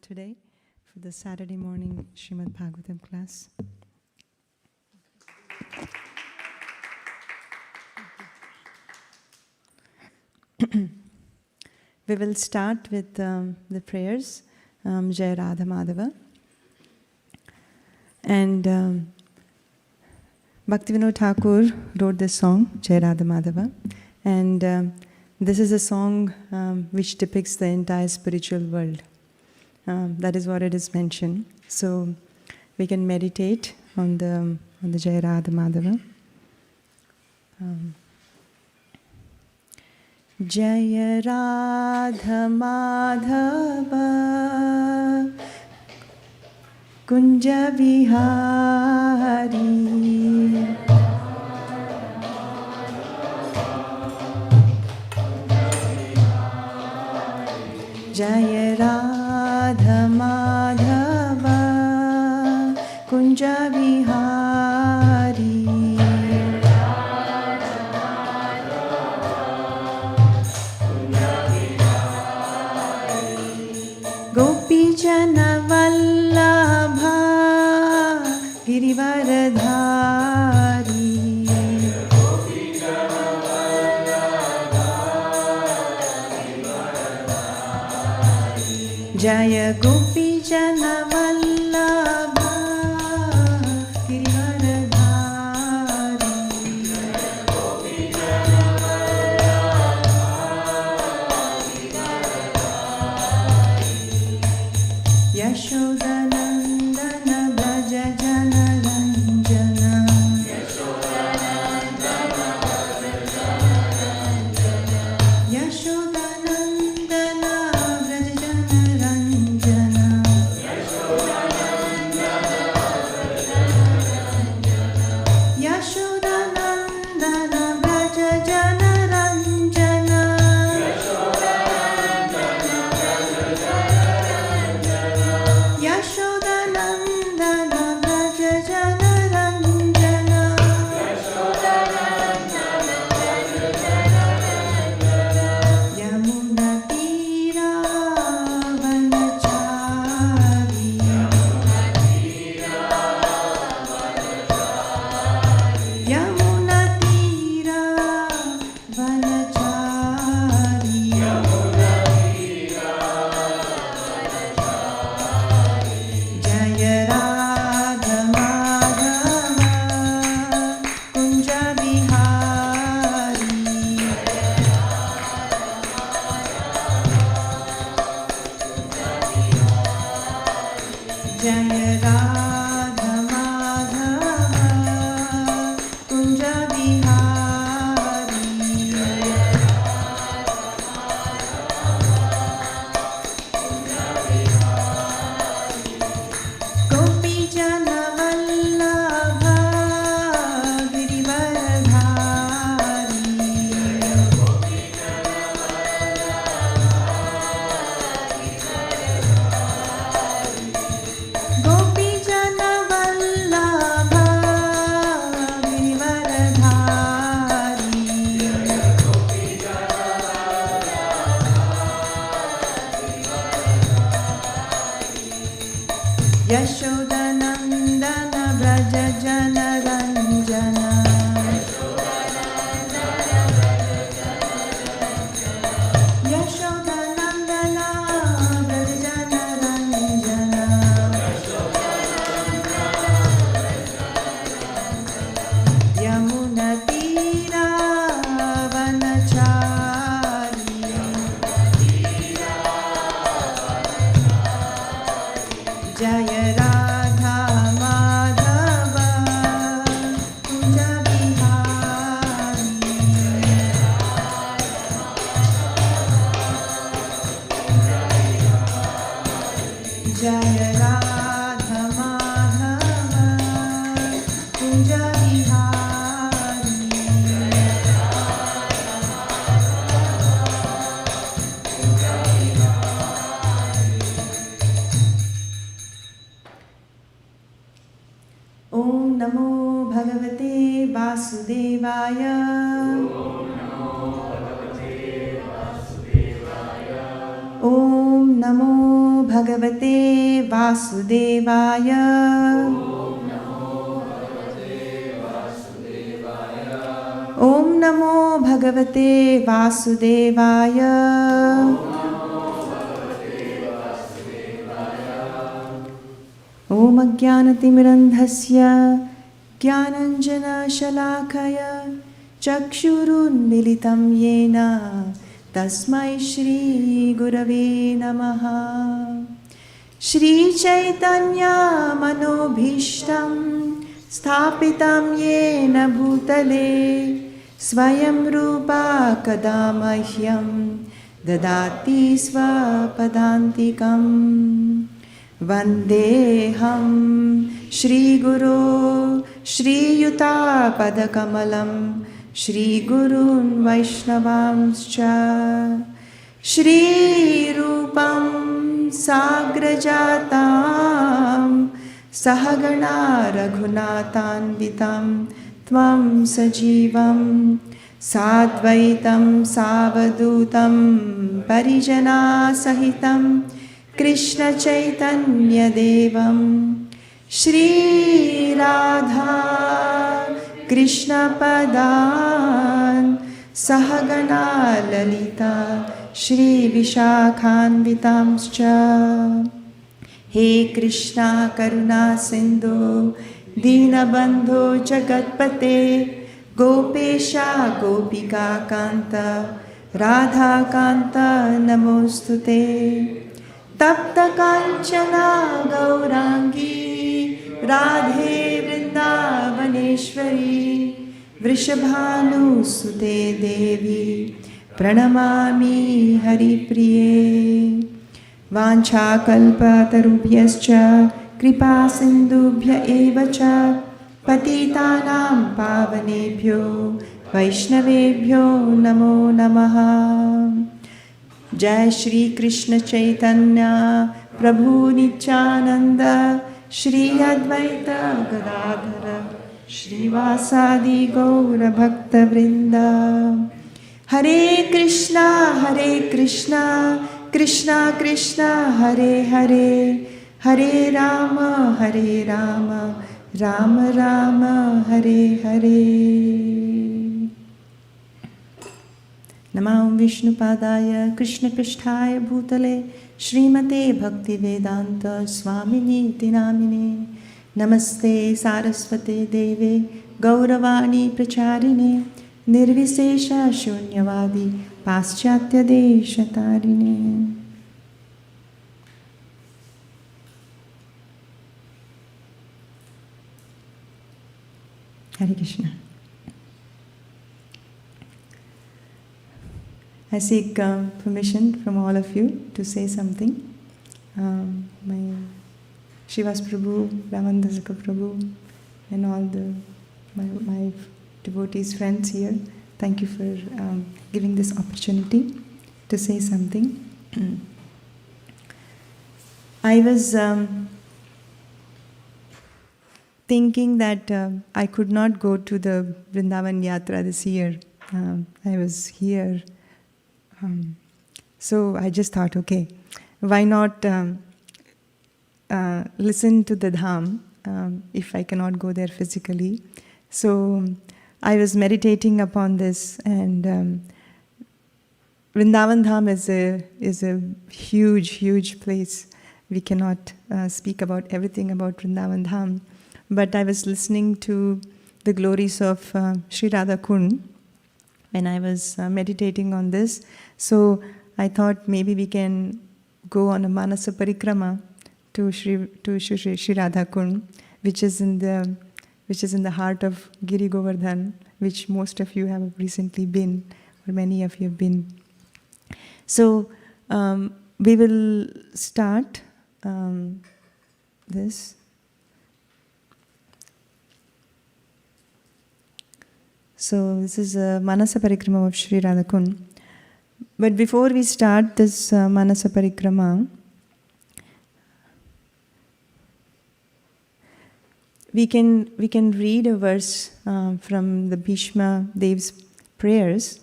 today for the Saturday morning Srimad Bhagavatam class. We will start with the prayers, Jai Radha Madhava. And Bhaktivinoda Thakur wrote this song, Jai Radha Madhava. And this is a song which depicts the entire spiritual world. That is what it is mentioned. So we can meditate on the Jai Radha Madhava. Jai Radha Madhava Kunja Vihari Jai Radha Madhava Kunja Vihari Gopi Jana Vallabha Girivaradhari Jaya Gopi Jana Vallabha Girivaradhari Yashodanandana Braja Jana Ranjana Yashodanandana Braja Jana Ranjana Yashodanandana Braja Jana Ranjana Yashodanandana Braja Jana Ranjana Yamuna Tira Vanachari Yamuna Tira Vanachari Jaya Radha Madhava Kunja Vihari Jaya Radha Madhava Kunja Vihari Gopi Jana Vallabha Girivaradhari Gopi Jana Vallabha Girivaradhari Yashodanandana Braja Jana Ranjana Yashodanandana Braja Jana Ranjana Yamuna Tira Vanachari Jaya Radha Madhava Kunja Vihari Jaya Radha Madhava Kunja Vihari Om Namo Bhagavate Vasudevaya Om Namo Bhagavate Vasudevaya. Om Namo Bhagavate Vasudevaya. Om Ajnanatimirandhasya Jnananjana Shalakaya Chakshurunmilitam Yena Tasmai Shri Gurave Namaha. Shri Chaitanya Manobhishtam Sthapitam Yena Bhutale Swayam Rupa Kadamahyam Dadati Svapadantikam. Vandeham Shri Guru Shri Yuta Padakamalam Shri Gurun Vaishnavamscha Shri Rupam Sagrajatam Sahagana Raghunathanvitam Tvam Sajivam Sadvaitam Savadutam Parijana Sahitam Krishna Chaitanya Devam Shri Radha Krishna Padan Sahagana Lalita Shri Vishakhanvitamscha. He Krishna Karuna Sindhu Dinabandho Jagatpate Gopesha Gopika Kanta Radha Kanta Namostute. Tapta Kanchana Gaurangi Radhe Vrindavaneshwari Vrishabhanu Sute Devi Pranamami Haripriye. Vancha kalpatarubhyascha kripa sindubhya evacha patitanam pavanebhyo vaishnavebhyo namo namaha. Jai Shri Krishna Chaitanya Prabhu Nityananda Shri Advaita Gadadhara Shri Vasadi Gaura Bhakta Vrinda. Hare Krishna Krishna Krishna Hare Hare Hare Rama Rama Rama Hare Hare. Namah Vishnu Padaya Krishna Pristhaya Bhutale Srimate Bhakti Vedanta Swamini Tinamine. Namaste Saraswate Deve Gauravani Pracharine Nirvisesha Shunyavadi Paschatya Deshatarine. Hare Krishna. I seek permission from all of you to say something. My Shivas Prabhu, Ramandasaka Prabhu, and all my devotees, friends here, thank you for giving this opportunity to say something. I was thinking that I could not go to the Vrindavan Yatra this year. I was here. So I just thought, okay, why not listen to the Dham if I cannot go there physically. So I was meditating upon this, and Vrindavan Dham is a huge place. We cannot speak about everything about Vrindavan Dham. But I was listening to the glories of Sri Radhakund when I was meditating on this. So I thought maybe we can go on a Manasa Parikrama to Sri Radhakund, which is in the heart of Giri Govardhan, which most of you have recently been, or many of you have been. So we will start this. So this is a Manasa Parikrama of Sri Radhakund. But before we start this Manasa Parikrama, we can read a verse from the Bhishma Dev's prayers.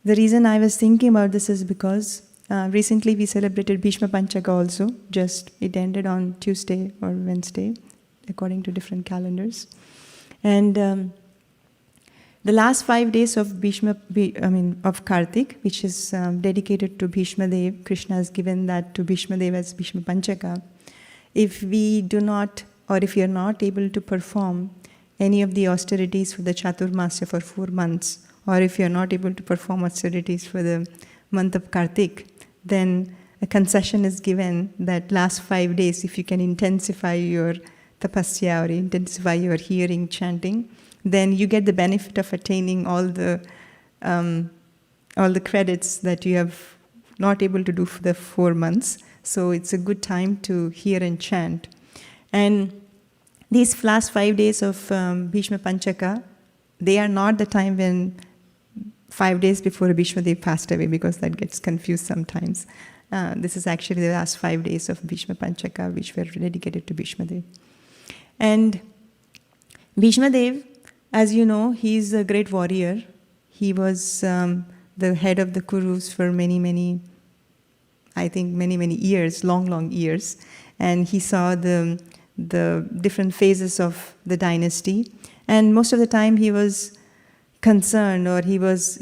The reason I was thinking about this is because Recently we celebrated Bhishma Panchaka also. Just it ended on Tuesday or Wednesday, according to different calendars. And the last 5 days of of Kartik, which is dedicated to Bhishma Dev, Krishna has given that to Bhishma Dev as Bhishma Panchaka. If we do not, or if you are not able to perform any of the austerities for the Chaturmasya for 4 months, or if you are not able to perform austerities for the month of Kartik, then a concession is given that last 5 days, if you can intensify your tapasya or intensify your hearing, chanting, then you get the benefit of attaining all the credits that you have not able to do for the 4 months. So it's a good time to hear and chant. And these last 5 days of Bhishma Panchaka, they are not the time when 5 days before Bhishma Dev passed away, because that gets confused sometimes. This is actually the last 5 days of Bhishma Panchaka, which were dedicated to Bhishma Dev. And Bhishma Dev, as you know, he is a great warrior. He was the head of the Kurus for many years, long years. And he saw the different phases of the dynasty. And most of the time he was concerned, or he was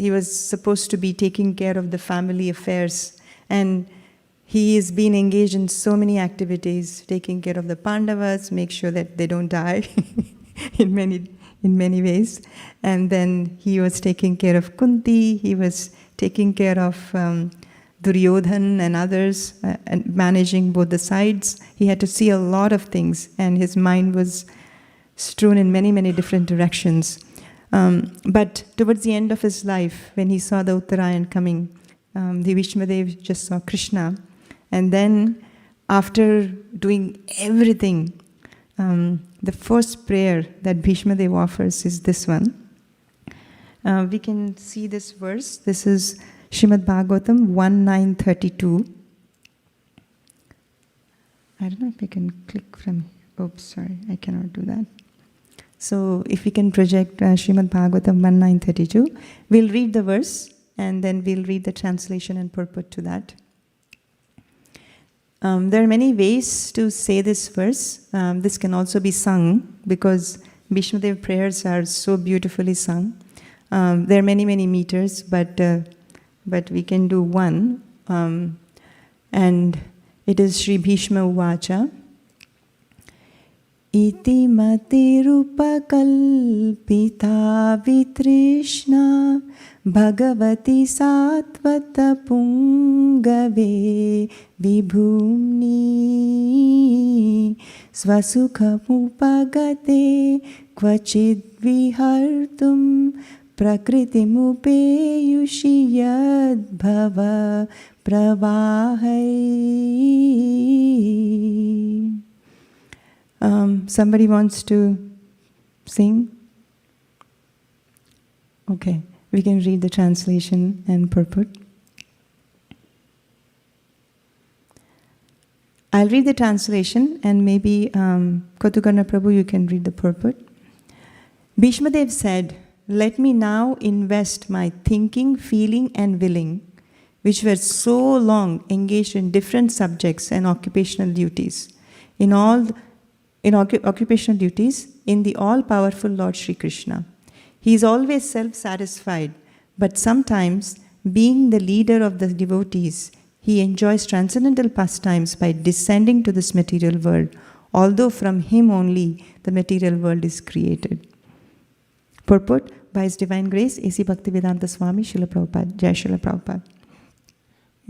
supposed to be taking care of the family affairs. And he has been engaged in so many activities, taking care of the Pandavas, make sure that they don't die in many ways. And then he was taking care of Kunti, he was taking care of Duryodhan and others, and managing both the sides. He had to see a lot of things, and his mind was strewn in many different directions. But towards the end of his life, when he saw the Uttarayan coming, the Bhishma Dev just saw Krishna. And then, after doing everything, the first prayer that Bhishma Dev offers is this one. We can see this verse. This is Srimad Bhagavatam 1.9.32. I don't know if I can click from... Oops, sorry, I cannot do that. So if we can project Srimad Bhagavatam 1.9.32, we'll read the verse and then we'll read the translation and purport to that. There are many ways to say this verse. This can also be sung, because Bhishma Dev prayers are so beautifully sung. There are many meters, but we can do one. And it is Sri Bhishma Uvacha. Iti matirupakal pita vitrishna bhagavati satvata pungave vibhumni svasukhamupagate kvachid vihartum prakritimupeyushi yadbhava pravahai. Somebody wants to sing? Okay, we can read the translation and purport. I'll read the translation, and maybe Kotukarna Prabhu, you can read the purport. Bhishma Dev said, "Let me now invest my thinking, feeling and willing, which were so long engaged in different subjects and occupational duties, in occupational duties in the all-powerful Lord Sri Krishna. He is always self-satisfied, but sometimes, being the leader of the devotees, he enjoys transcendental pastimes by descending to this material world, although from him only the material world is created." Purport: by His Divine Grace, A.C. Bhaktivedanta Swami, Srila Prabhupada. Jai Srila Prabhupada.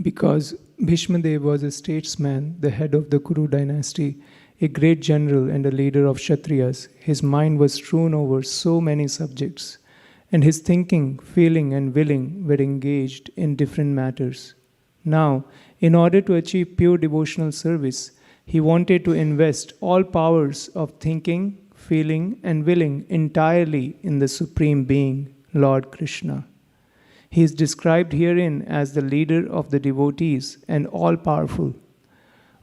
Because Bhishma Dev was a statesman, the head of the Kuru dynasty, a great general and a leader of Kshatriyas, his mind was strewn over so many subjects, and his thinking, feeling and willing were engaged in different matters. Now, in order to achieve pure devotional service, he wanted to invest all powers of thinking, feeling and willing entirely in the Supreme Being, Lord Krishna. He is described herein as the leader of the devotees and all-powerful.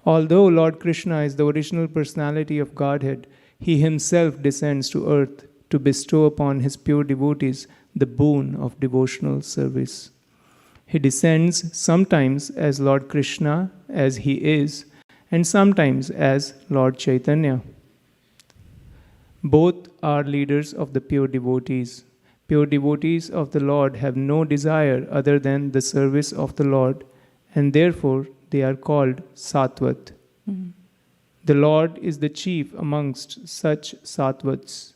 Although Lord Krishna is the original personality of Godhead, he himself descends to earth to bestow upon his pure devotees the boon of devotional service. He descends sometimes as Lord Krishna, as he is, and sometimes as Lord Chaitanya. Both are leaders of the pure devotees. Pure devotees of the Lord have no desire other than the service of the Lord, and therefore they are called Sattvat. Mm. The Lord is the chief amongst such Sattvats.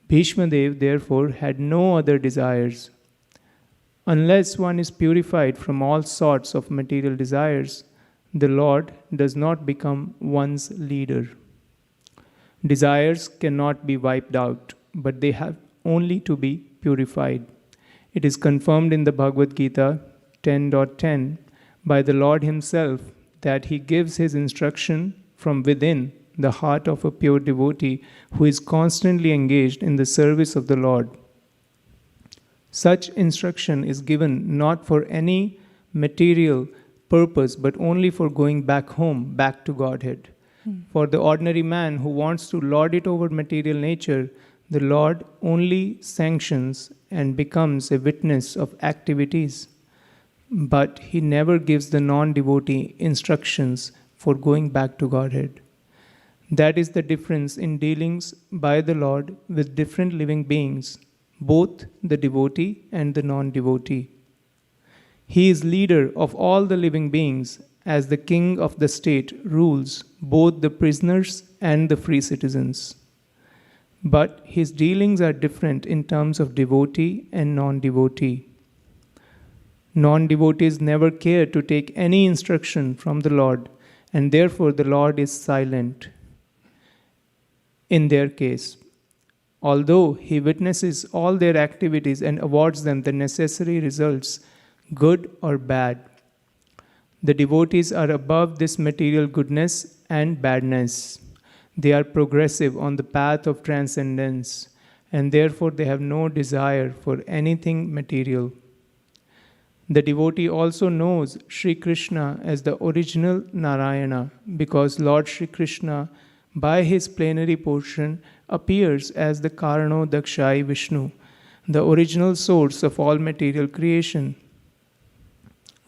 Bhishma Dev therefore had no other desires. Unless one is purified from all sorts of material desires, the Lord does not become one's leader. Desires cannot be wiped out, but they have only to be purified. It is confirmed in the Bhagavad Gita 10.10 by the Lord Himself that He gives His instruction from within the heart of a pure devotee who is constantly engaged in the service of the Lord. Such instruction is given not for any material purpose, but only for going back home, back to Godhead. For the ordinary man who wants to lord it over material nature, the Lord only sanctions and becomes a witness of activities. But He never gives the non-devotee instructions for going back to Godhead. That is the difference in dealings by the Lord with different living beings, both the devotee and the non-devotee. He is leader of all the living beings, as the king of the state rules both the prisoners and the free citizens. But His dealings are different in terms of devotee and non-devotee. Non-devotees never care to take any instruction from the Lord, and therefore the Lord is silent in their case. Although He witnesses all their activities and awards them the necessary results, good or bad. The devotees are above this material goodness and badness. They are progressive on the path of transcendence, and therefore they have no desire for anything material. The devotee also knows Sri Krishna as the original Narayana, because Lord Sri Krishna, by His plenary portion, appears as the Karano Dakshai Vishnu, the original source of all material creation.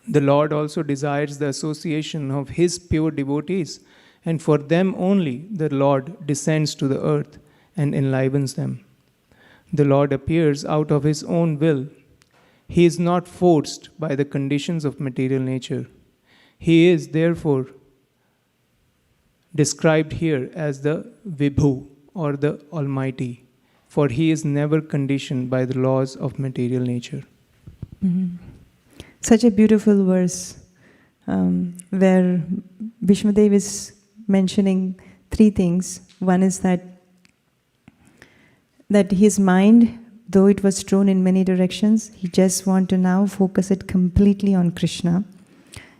The Lord also desires the association of His pure devotees, and for them only the Lord descends to the earth and enlivens them. The Lord appears out of His own will. He is not forced by the conditions of material nature. He is therefore described here as the Vibhu, or the Almighty, for He is never conditioned by the laws of material nature. Mm-hmm. Such a beautiful verse where Bhishmadev is mentioning three things. One is that his mind, though it was thrown in many directions, he just wants to now focus it completely on Krishna.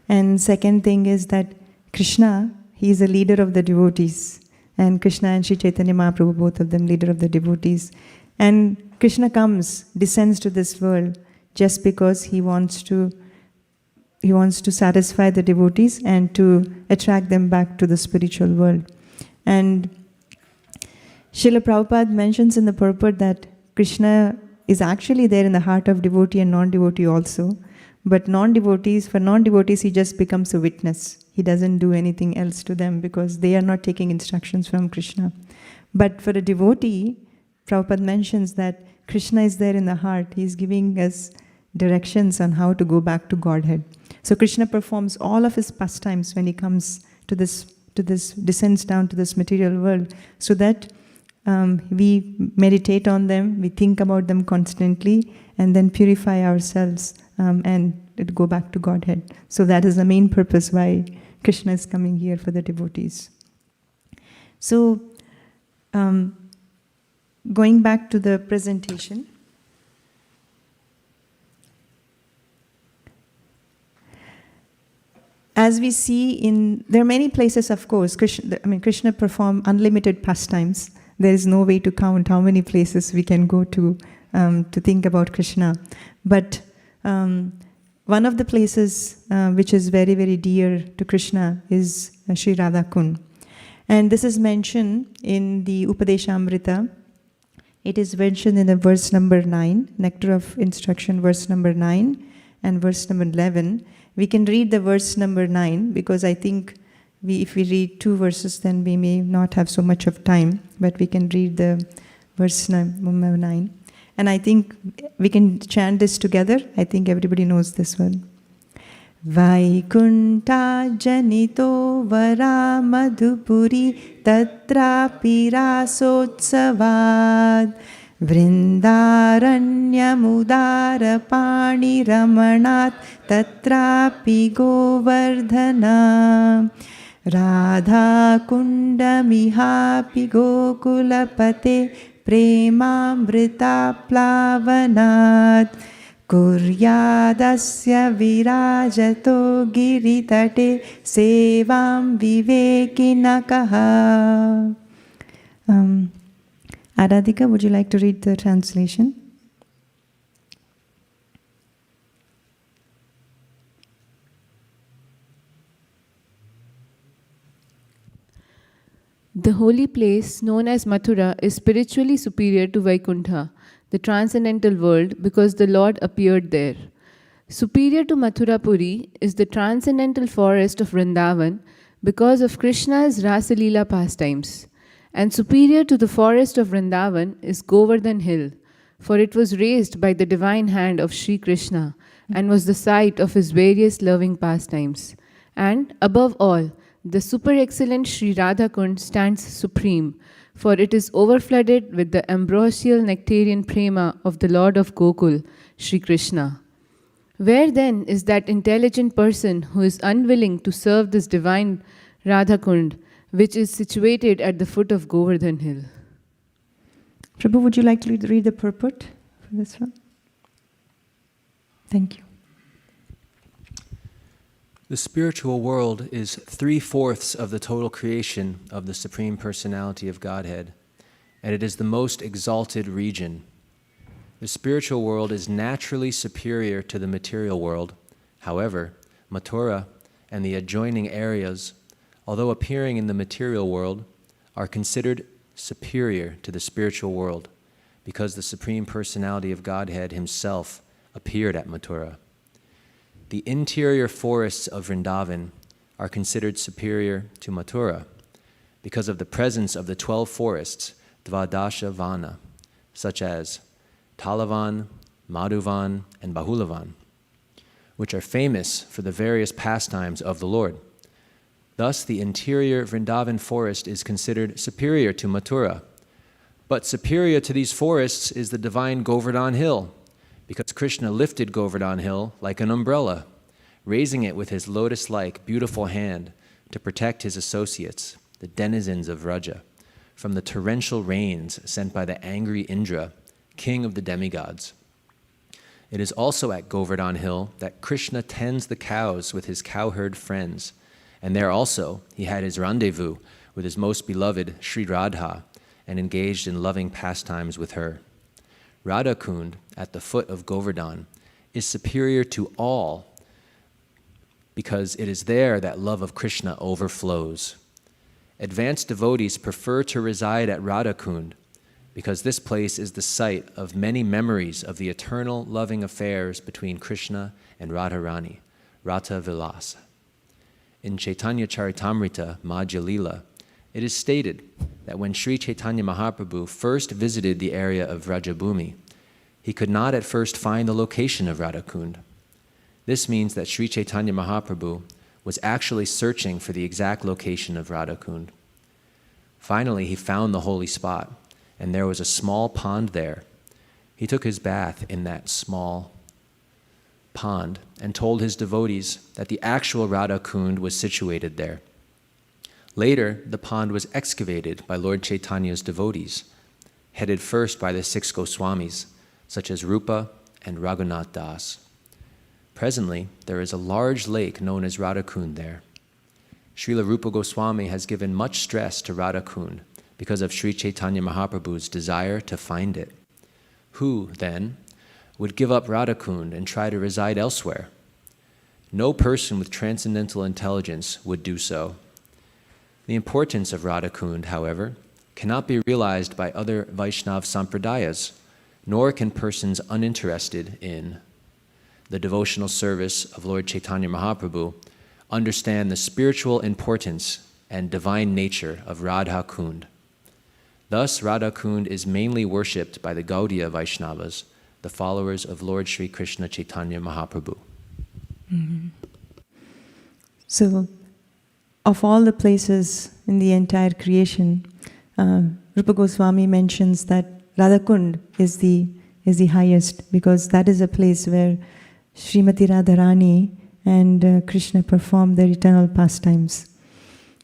And second thing is that Krishna, he is a leader of the devotees. And Krishna and Sri Chaitanya Mahaprabhu, both of them leader of the devotees. And Krishna descends to this world just because he wants to satisfy the devotees and to attract them back to the spiritual world. And Srila Prabhupada mentions in the purport that Krishna is actually there in the heart of devotee and non-devotee also. But for non-devotees, he just becomes a witness. He doesn't do anything else to them because they are not taking instructions from Krishna. But for a devotee, Prabhupada mentions that Krishna is there in the heart. He's giving us directions on how to go back to Godhead. So Krishna performs all of his pastimes when he comes to this descends down to this material world, so that we meditate on them, we think about them constantly, and then purify ourselves and go back to Godhead. So that is the main purpose why Krishna is coming here for the devotees. So going back to the presentation. As we see there are many places, of course, Krishna performed unlimited pastimes. There is no way to count how many places we can go to think about Krishna. But one of the places which is very, very dear to Krishna is Sri Radhakund. And this is mentioned in the Upadeshamrita. It is mentioned in the verse number 9, Nectar of Instruction, verse number 9. and verse number 11. We can read the verse number 9 because I think if we read 2 verses, then we may not have so much of time, but we can read the verse number 9. And I think we can chant this together. I think everybody knows this one. Vaikunta janito vara madhupuri tatrapi rasotsavad vrindaranyamudara pani ramanat tatrapi govardhana Radhakundamihapi gokulapate premamrita plavanat Kuryadasya virajato giritate sevam vivekinakaha. Aradhika, would you like to read the translation? The holy place known as Mathura is spiritually superior to Vaikuntha, the transcendental world, because the Lord appeared there. Superior to Mathurapuri is the transcendental forest of Vrindavan because of Krishna's Rasalila pastimes. And superior to the forest of Vrindavan is Govardhan Hill, for it was raised by the divine hand of Sri Krishna and was the site of his various loving pastimes. And above all, the super excellent Sri Radhakund stands supreme, for it is overflooded with the ambrosial nectarian prema of the Lord of Gokul, Sri Krishna. Where then is that intelligent person who is unwilling to serve this divine Radhakund, which is situated at the foot of Govardhan Hill? Prabhu, would you like to read the purport for this one? Thank you. The spiritual world is 3/4 of the total creation of the Supreme Personality of Godhead, and it is the most exalted region. The spiritual world is naturally superior to the material world. However, Mathura and the adjoining areas, although appearing in the material world, are considered superior to the spiritual world because the Supreme Personality of Godhead himself appeared at Mathura. The interior forests of Vrindavan are considered superior to Mathura because of the presence of the 12 forests, Dvadasha Vana, such as Talavan, Madhuvan, and Bahulavan, which are famous for the various pastimes of the Lord. Thus, the interior Vrindavan forest is considered superior to Mathura. But superior to these forests is the divine Govardhan Hill, because Krishna lifted Govardhan Hill like an umbrella, raising it with his lotus-like beautiful hand to protect his associates, the denizens of Vraja, from the torrential rains sent by the angry Indra, king of the demigods. It is also at Govardhan Hill that Krishna tends the cows with his cowherd friends, and there also he had his rendezvous with his most beloved Sri Radha and engaged in loving pastimes with her. Radhakund, at the foot of Govardhan, is superior to all because it is there that love of Krishna overflows. Advanced devotees prefer to reside at Radhakund because this place is the site of many memories of the eternal loving affairs between Krishna and Radharani, Rata Vilasa. In Chaitanya Charitamrita, Madhya Lila, it is stated that when Sri Chaitanya Mahaprabhu first visited the area of Vrajabhumi, he could not at first find the location of Radhakund. This means that Sri Chaitanya Mahaprabhu was actually searching for the exact location of Radhakund. Finally, he found the holy spot, and there was a small pond there. He took his bath in that small pond and told his devotees that the actual Radhakund was situated there. Later, the pond was excavated by Lord Chaitanya's devotees, headed first by the 6 Goswamis, such as Rupa and Raghunath Das. Presently, there is a large lake known as Radhakund there. Srila Rupa Goswami has given much stress to Radhakund because of Sri Chaitanya Mahaprabhu's desire to find it. Who, then, would give up Radhakund and try to reside elsewhere? No person with transcendental intelligence would do so. The importance of Radhakund, however, cannot be realized by other Vaishnav sampradayas, nor can persons uninterested in the devotional service of Lord Chaitanya Mahaprabhu, understand the spiritual importance and divine nature of Radhakund. Thus, Radhakund is mainly worshipped by the Gaudiya Vaishnavas, the followers of Lord Sri Krishna Chaitanya Mahaprabhu. Mm-hmm. So, of all the places in the entire creation, Rupa Goswami mentions that Radhakund is the highest, because that is a place where Srimati Radharani and Krishna perform their eternal pastimes.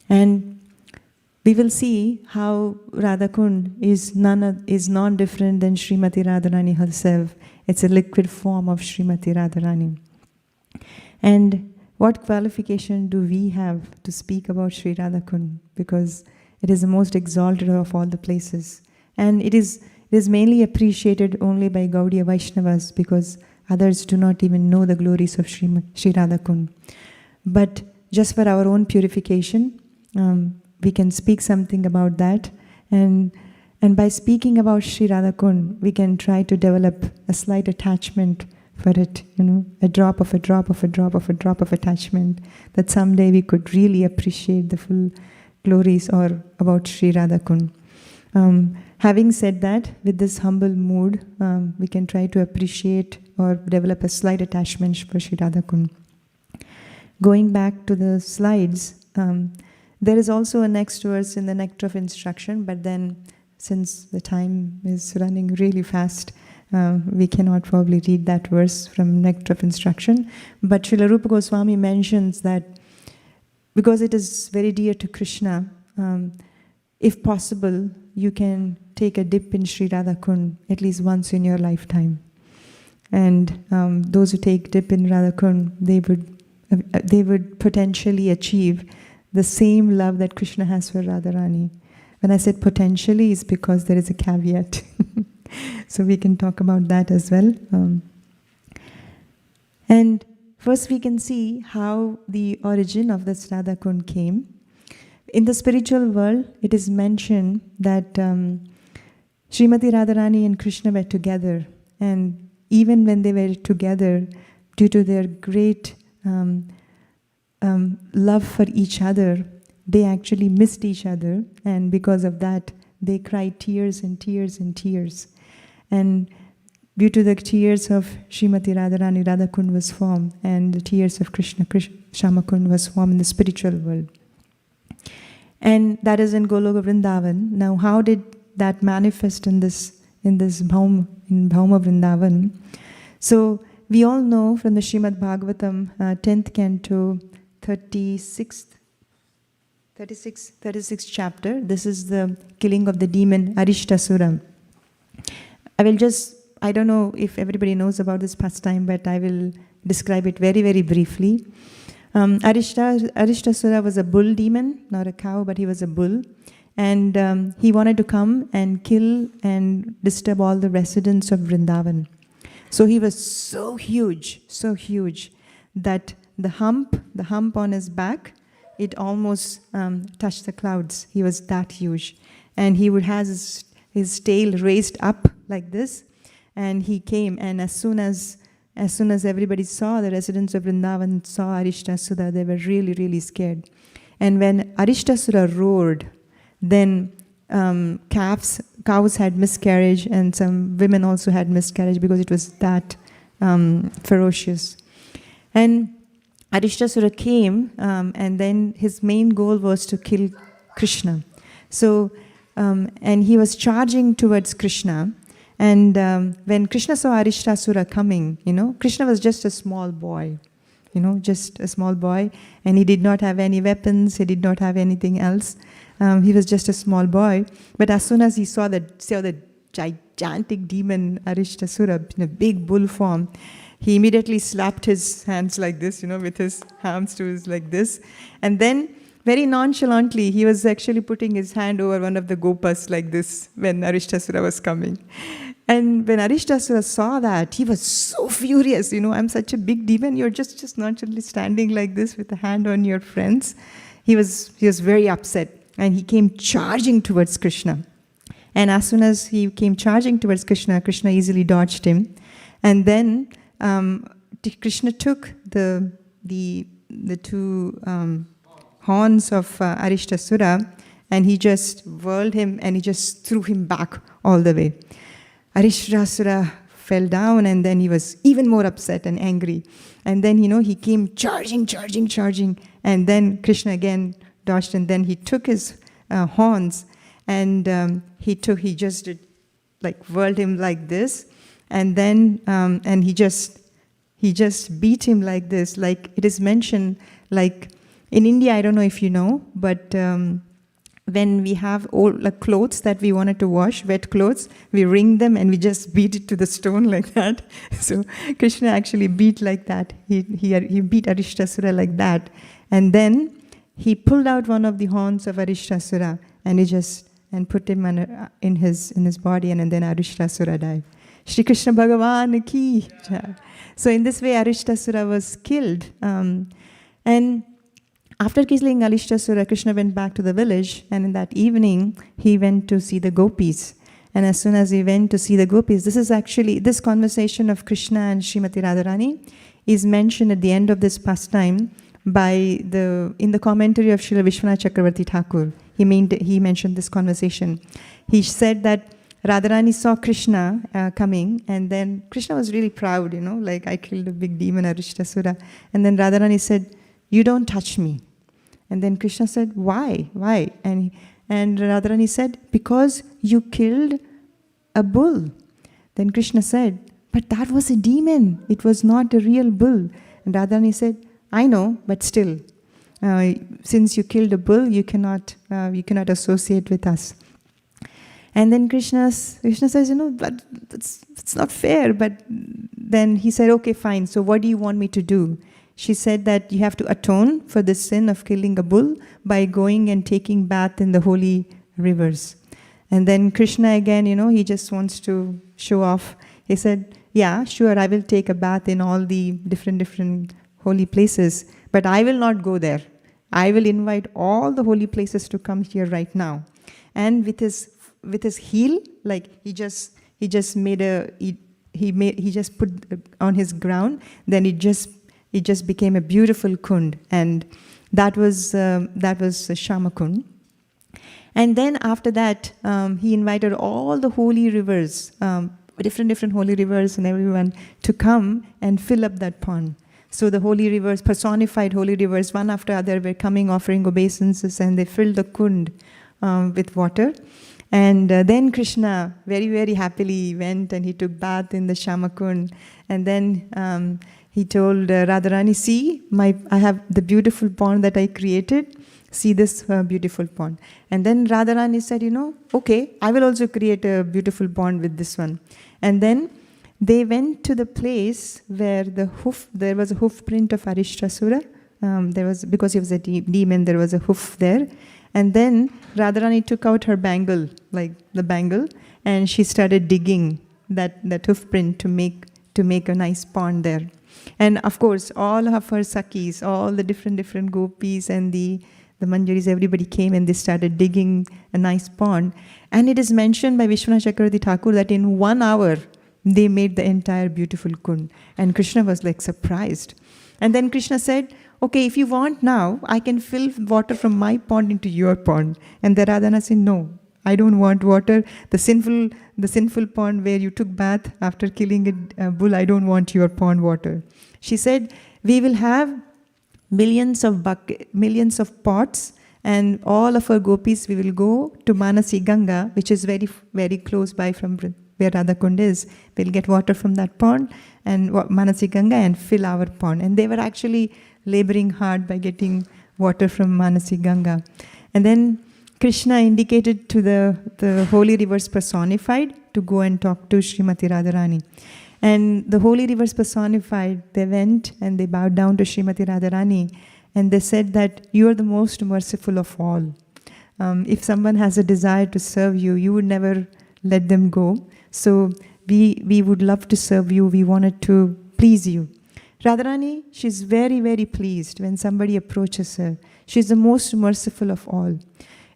And we will see how Radhakund is non-different than Srimati Radharani herself. It's a liquid form of Srimati Radharani. And what qualification do we have to speak about Sri Radhakund? Because it is the most exalted of all the places. And it is mainly appreciated only by Gaudiya Vaishnavas, because others do not even know the glories of Sri Radhakund. But just for our own purification, we can speak something about that. And by speaking about Sri Radhakund, we can try to develop a slight attachment for it, a drop of attachment, that someday we could really appreciate the full glories or about Sri Radhakund. Having said that, with this humble mood, we can try to appreciate or develop a slight attachment for Sri Radhakund. Going back to the slides, there is also a next verse in the Nectar of Instruction, but then since the time is running really fast, we cannot probably read that verse from Nectar of Instruction. But Srila Rupa Goswami mentions that because it is very dear to Krishna, if possible, you can take a dip in Sri Radhakund at least once in your lifetime. And those who take dip in Radhakund, they would potentially achieve the same love that Krishna has for Radharani. When I said potentially, it's because there is a caveat. So we can talk about that as well. And first we can see how the origin of this Radhakund came. In the spiritual world, it is mentioned that Srimati Radharani and Krishna were together. And even when they were together, due to their great love for each other, they actually missed each other. And because of that, they cried tears and tears and tears. And due to the tears of Srimati Radharani, Radhakund was formed, and the tears of Krishna, Shamakund was formed in the spiritual world. And that is in Goloka Vrindavan. Now, how did that manifest in this Bhauma Vrindavan? So, we all know from the Srimad Bhagavatam, 10th canto, 36th chapter, this is the killing of the demon Arishtasura. I don't know if everybody knows about this pastime, but I will describe it very, very briefly. Arishtasura was a bull demon, not a cow, but he was a bull. And he wanted to come and kill and disturb all the residents of Vrindavan. So he was so huge, that the hump on his back, it almost touched the clouds. He was that huge. And he would have his tail raised up like this. And he came, and as soon as everybody saw, the residents of Vrindavan saw Arishtasura, they were really, really scared. And when Arishtasura roared, then cows had miscarriage, and some women also had miscarriage because it was that ferocious. And Arishtasura came, and then his main goal was to kill Krishna. So, and he was charging towards Krishna. And when Krishna saw Arishtasura coming, Krishna was just a small boy, just a small boy, and he did not have any weapons, he did not have anything else. He was just a small boy. But as soon as he saw the gigantic demon Arishtasura in a big bull form, he immediately slapped his hands like this, with his arms to his like this. And then very nonchalantly, he was actually putting his hand over one of the gopas like this when Arishtasura was coming. And when Arishtasura saw that, he was so furious. I'm such a big demon, you're just nonchalantly standing like this with a hand on your friends. He was very upset, and he came charging towards Krishna. And as soon as he came charging towards Krishna, Krishna easily dodged him. And then Krishna took the two horns of Arishtasura, and he just whirled him and he just threw him back all the way. Arishtasura fell down, and then he was even more upset and angry. And then, he came charging. And then Krishna again dodged, and then he took his horns, and he just did, whirled him like this. And then, and he just beat him like this. Like it is mentioned, like in India, I don't know if you know, but when we have old clothes that we wanted to wash, wet clothes, we wring them and we just beat it to the stone like that. So Krishna actually beat like that. He beat Arishtasura like that. And then he pulled out one of the horns of Arishtasura and put him in his body, and then Arishtasura died. Shri Krishna Bhagavan ki jai. So in this way, Arishtasura was killed. And after killing Arishtasura, Krishna went back to the village, and in that evening, he went to see the gopis. And as soon as he went to see the gopis, this conversation of Krishna and Srimati Radharani is mentioned at the end of this pastime in the commentary of Srila Vishwanath Chakravarti Thakur. He mentioned this conversation. He said that Radharani saw Krishna coming, and then Krishna was really proud, like I killed a big demon, Arishtasura. And then Radharani said, "You don't touch me." And then Krishna said, "Why? Why?" And Radharani said, "Because you killed a bull." Then Krishna said, "But that was a demon. It was not a real bull." And Radharani said, "I know, but still, since you killed a bull, you cannot associate with us." And then Krishna says, "But it's not fair." But then he said, "Okay, fine. So what do you want me to do?" She said that you have to atone for the sin of killing a bull by going and taking bath in the holy rivers. And then Krishna again, he just wants to show off. He said, "Yeah, sure, I will take a bath in all the different holy places, but I will not go there. I will invite all the holy places to come here right now." And with his heel, like he just put on his ground, then it just became a beautiful kund, and that was Shamakund. And then after that, he invited all the holy rivers, different holy rivers, and everyone to come and fill up that pond. So the holy rivers, personified holy rivers, one after other, were coming offering obeisances, and they filled the kund with water. And then Krishna very, very happily went and he took bath in the Shamakund. And then he told Radharani, "See, I have the beautiful pond that I created. See this beautiful pond." And then Radharani said, "Okay, I will also create a beautiful pond with this one." And then they went to the place where there was a hoof print of Arishtasura. Because he was a demon, there was a hoof there. And then Radharani took out her bangle, like the bangle, and she started digging that hoof print to make a nice pond there. And of course, all of her Sakhis, all the different gopis and the Manjaris, everybody came and they started digging a nice pond. And it is mentioned by Vishwanath Chakravarti Thakur that in 1 hour, they made the entire beautiful kund. And Krishna was surprised. And then Krishna said, "Okay, if you want now, I can fill water from my pond into your pond." And the Radhana said, "No, I don't want water. The sinful pond where you took bath after killing a bull, I don't want your pond water." She said, "We will have millions of pots, and all of our gopis, we will go to Manasi Ganga, which is very, very close by from where Radhakund is. We'll get water from that pond and Manasi Ganga and fill our pond." And they were actually laboring hard by getting water from Manasi Ganga. And then Krishna indicated to the holy rivers personified to go and talk to Srimati Radharani. And the holy rivers personified, they went and they bowed down to Srimati Radharani, and they said that you are the most merciful of all. If someone has a desire to serve you, you would never let them go. So we would love to serve you. We wanted to please you. Radharani, she's very, very pleased when somebody approaches her. She's the most merciful of all.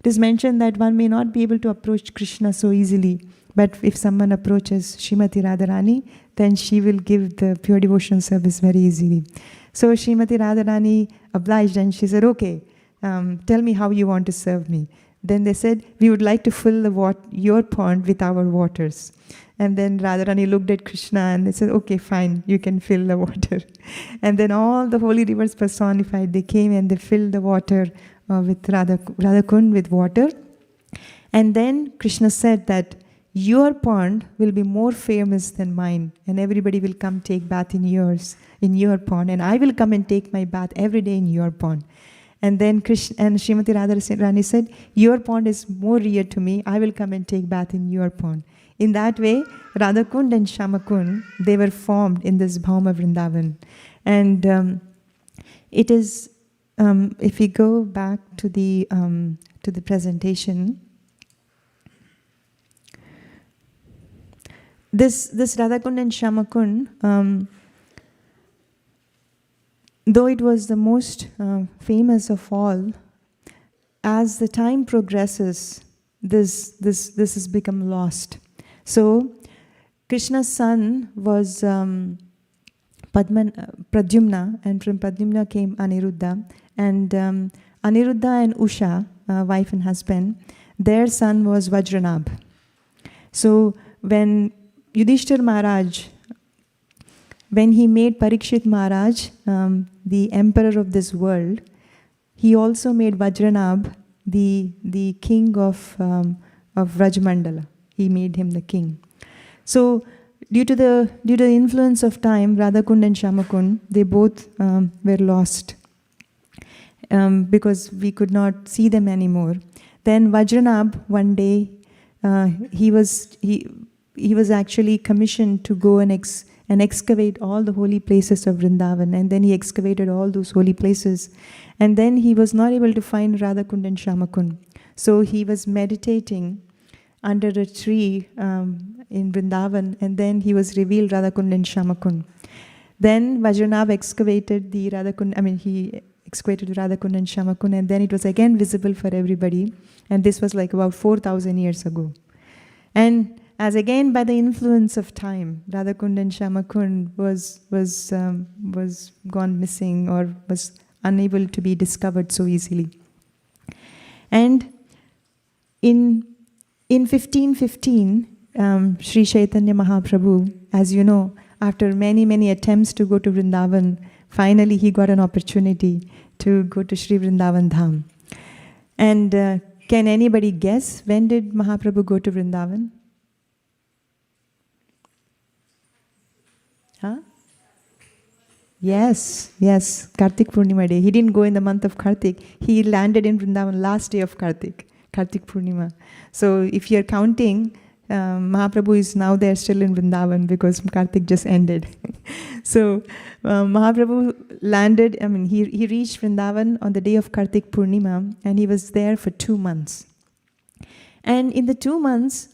It is mentioned that one may not be able to approach Krishna so easily, But if someone approaches Srimati Radharani, then she will give the pure devotional service very easily. So Srimati Radharani obliged and she said, okay, tell me how you want to serve me. Then they said, we would like to fill your pond with our waters. And then Radharani looked at Krishna and they said, okay, fine, you can fill the water. And then all the holy rivers personified, they came and they filled the water with Radhakund with water. And then Krishna said that your pond will be more famous than mine, and everybody will come take bath in your pond, and I will come and take my bath every day in your pond. And then Krishna and Srimati Radharani said, your pond is more real to me, I will come and take bath in your pond. In that way, Radhakund and Shyamakund, they were formed in this Bhauma Vrindavan. And it is, if we go back to the presentation, this Radhakund and Shyamakund, though it was the most famous of all, as the time progresses, this has become lost. So Krishna's son was Pradyumna, and from Pradyumna came Aniruddha. And Aniruddha and Usha, wife and husband, their son was Vajranabh. So when Yudhishthir Maharaj, when he made Parikshit Maharaj the emperor of this world, he also made Vajranabh the king of Vrajmandala. He made him the king. So due to the influence of time, Radhakund and Shyamakund, they both were lost because we could not see them anymore. Then Vajranabh, one day, he was actually commissioned to go and excavate all the holy places of Vrindavan, and then he excavated all those holy places, and then he was not able to find Radhakund and Shyamakund. So he was meditating under a tree in Vrindavan, and then he was revealed Radhakund and Shyamakund. Then Vajranabh excavated he excavated Radhakund and Shyamakund, and then it was again visible for everybody, and this was like about 4,000 years ago. And as again by the influence of time, Radhakund and Shyamakund was gone missing or was unable to be discovered so easily. And in 1515, Sri Chaitanya Mahaprabhu, as you know, after many attempts to go to Vrindavan, finally he got an opportunity to go to Sri Vrindavan Dham. And can anybody guess when did Mahaprabhu go to Vrindavan? Huh? Yes, Kartik Purnima day. He didn't go in the month of Kartik. He landed in Vrindavan last day of Kartik Purnima. So if you're counting, Mahaprabhu is now there still in Vrindavan because Kartik just ended. So Mahaprabhu landed, he reached Vrindavan on the day of Kartik Purnima, and he was there for 2 months. And in the 2 months,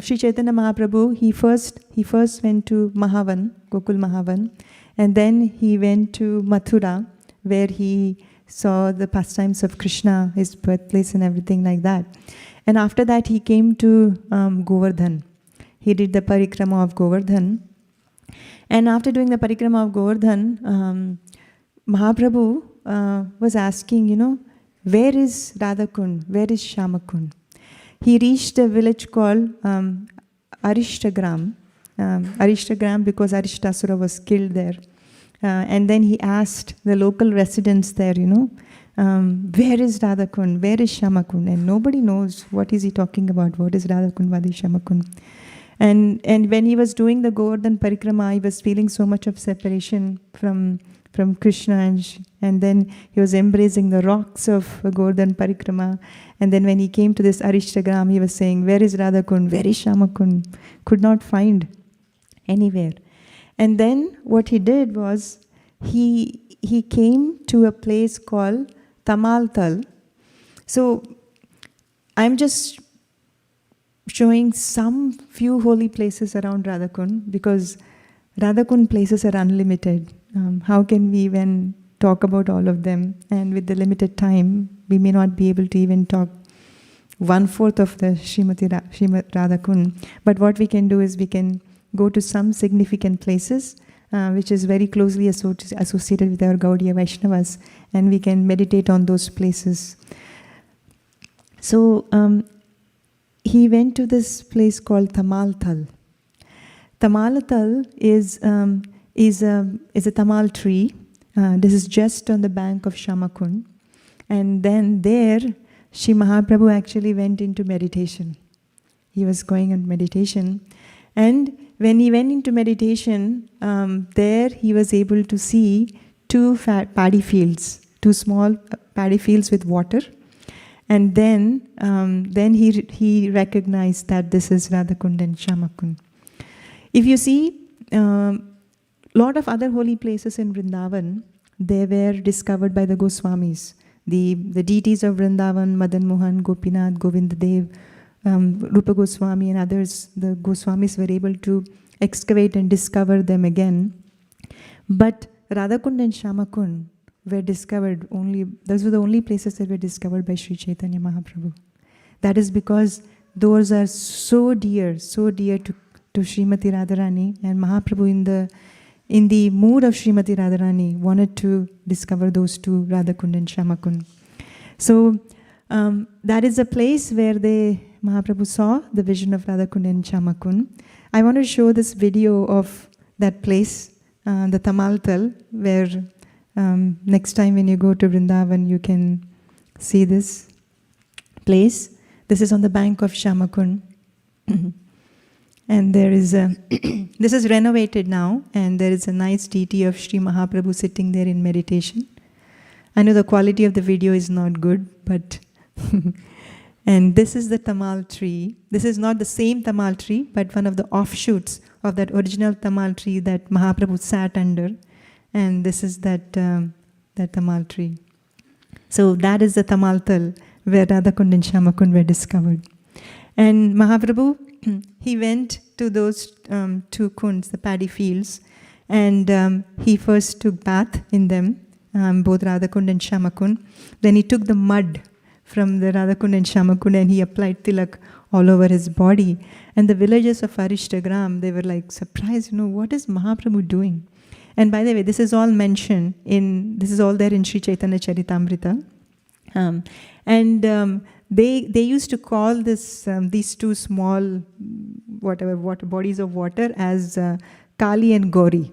Sri Chaitanya Mahaprabhu, he first went to Mahavan, Gokul Mahavan, and then he went to Mathura, where he saw the pastimes of Krishna, his birthplace and everything like that. And after that, he came to Govardhan. He did the Parikrama of Govardhan. And after doing the Parikrama of Govardhan, Mahaprabhu was asking, where is Radhakund? Where is Shyamakund? He reached a village called Arishtagram. Arishtagram because Arishtasura was killed there. And then he asked the local residents there, where is Radhakund? Where is Shyamakund? And nobody knows what is he talking about. What is Radhakund? What is Shyamakund? And when he was doing the Govardhan Parikrama, he was feeling so much of separation from Krishna, and then he was embracing the rocks of Govardhan Parikrama. And then when he came to this Arishtagram, he was saying, where is Radhakund? Where is Shyamakund? Could not find anywhere. And then what he did was, he came to a place called Tamaltal. So I'm just showing some few holy places around Radhakund, because Radhakund places are unlimited. How can we even talk about all of them? And with the limited time, we may not be able to even talk 1/4 of the Srimati Radhakund. But what we can do is we can go to some significant places which is very closely associated with our Gaudiya Vaishnavas, and we can meditate on those places. So he went to this place called Tamaltal. Tamaltal is a tamal tree. This is just on the bank of Shamakund. And then there, Sri Mahaprabhu actually went into meditation. He was going on meditation. And when he went into meditation, there he was able to see two paddy fields, two small paddy fields with water. And then he recognized that this is Radhakund and Shamakund. If you see, lot of other holy places in Vrindavan, they were discovered by the Goswamis. The deities of Vrindavan, Madan Mohan, Gopinath, Govindadev, Rupa Goswami and others, the Goswamis were able to excavate and discover them again. But Radhakund and Shamakund were discovered only, those were the only places that were discovered by Sri Chaitanya Mahaprabhu. That is because those are so dear to Srimati Radharani, and Mahaprabhu in the mood of Srimati Radharani wanted to discover those two, Radhakund and Shamakund. So that is a place where Mahaprabhu saw the vision of Radhakund and Shamakund. I want to show this video of that place, the Tamaltal, where next time when you go to Vrindavan, you can see this place. This is on the bank of Shamakund. And there is this is renovated now, and there is a nice deity of Sri Mahaprabhu sitting there in meditation. I know the quality of the video is not good, but and this is the tamal tree. This is not the same tamal tree, but one of the offshoots of that original tamal tree that Mahaprabhu sat under. And this is that tamal tree. So that is the Tamaltal where Radhakund and Shamakund were discovered. And Mahaprabhu, he went to those two kunds, the paddy fields, and he first took bath in them, both Radhakund and Shamakund. Then he took the mud from the Radhakund and Shamakund and he applied tilak all over his body. And the villagers of Arishtagram, they were like surprised, what is Mahaprabhu doing? And by the way, this is all mentioned this is all there in Sri Chaitanya Charitamrita. They used to call these two small water bodies of water as Kali and Gauri.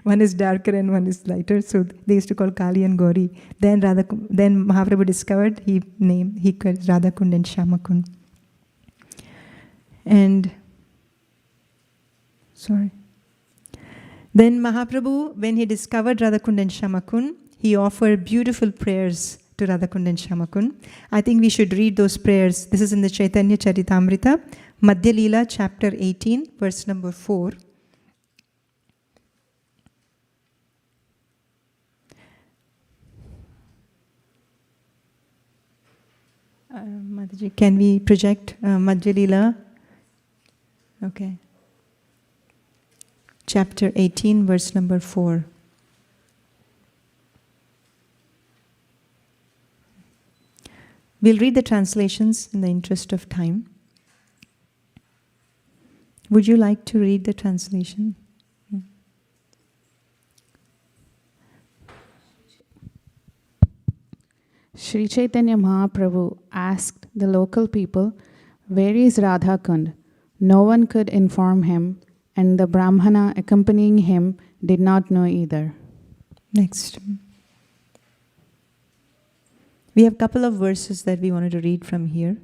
One is darker and one is lighter, so they used to call Kali and Gauri. Then Mahaprabhu discovered, he called Radhakund and Shamakund. Then Mahaprabhu, when he discovered Radhakund and Shamakund, he offered beautiful prayers to Radhakund and Shamakund. I think we should read those prayers. This is in the Chaitanya Charitamrita, Madhya Leela, chapter 18, verse number 4. Mataji, can we project Madhya Leela? Okay. Chapter 18, verse number 4. We'll read the translations in the interest of time. Would you like to read the translation? Sri Chaitanya Mahaprabhu asked the local people, "Where is Radhakund?" No one could inform him, and the Brahmana accompanying him did not know either. Next. We have a couple of verses that we wanted to read from here.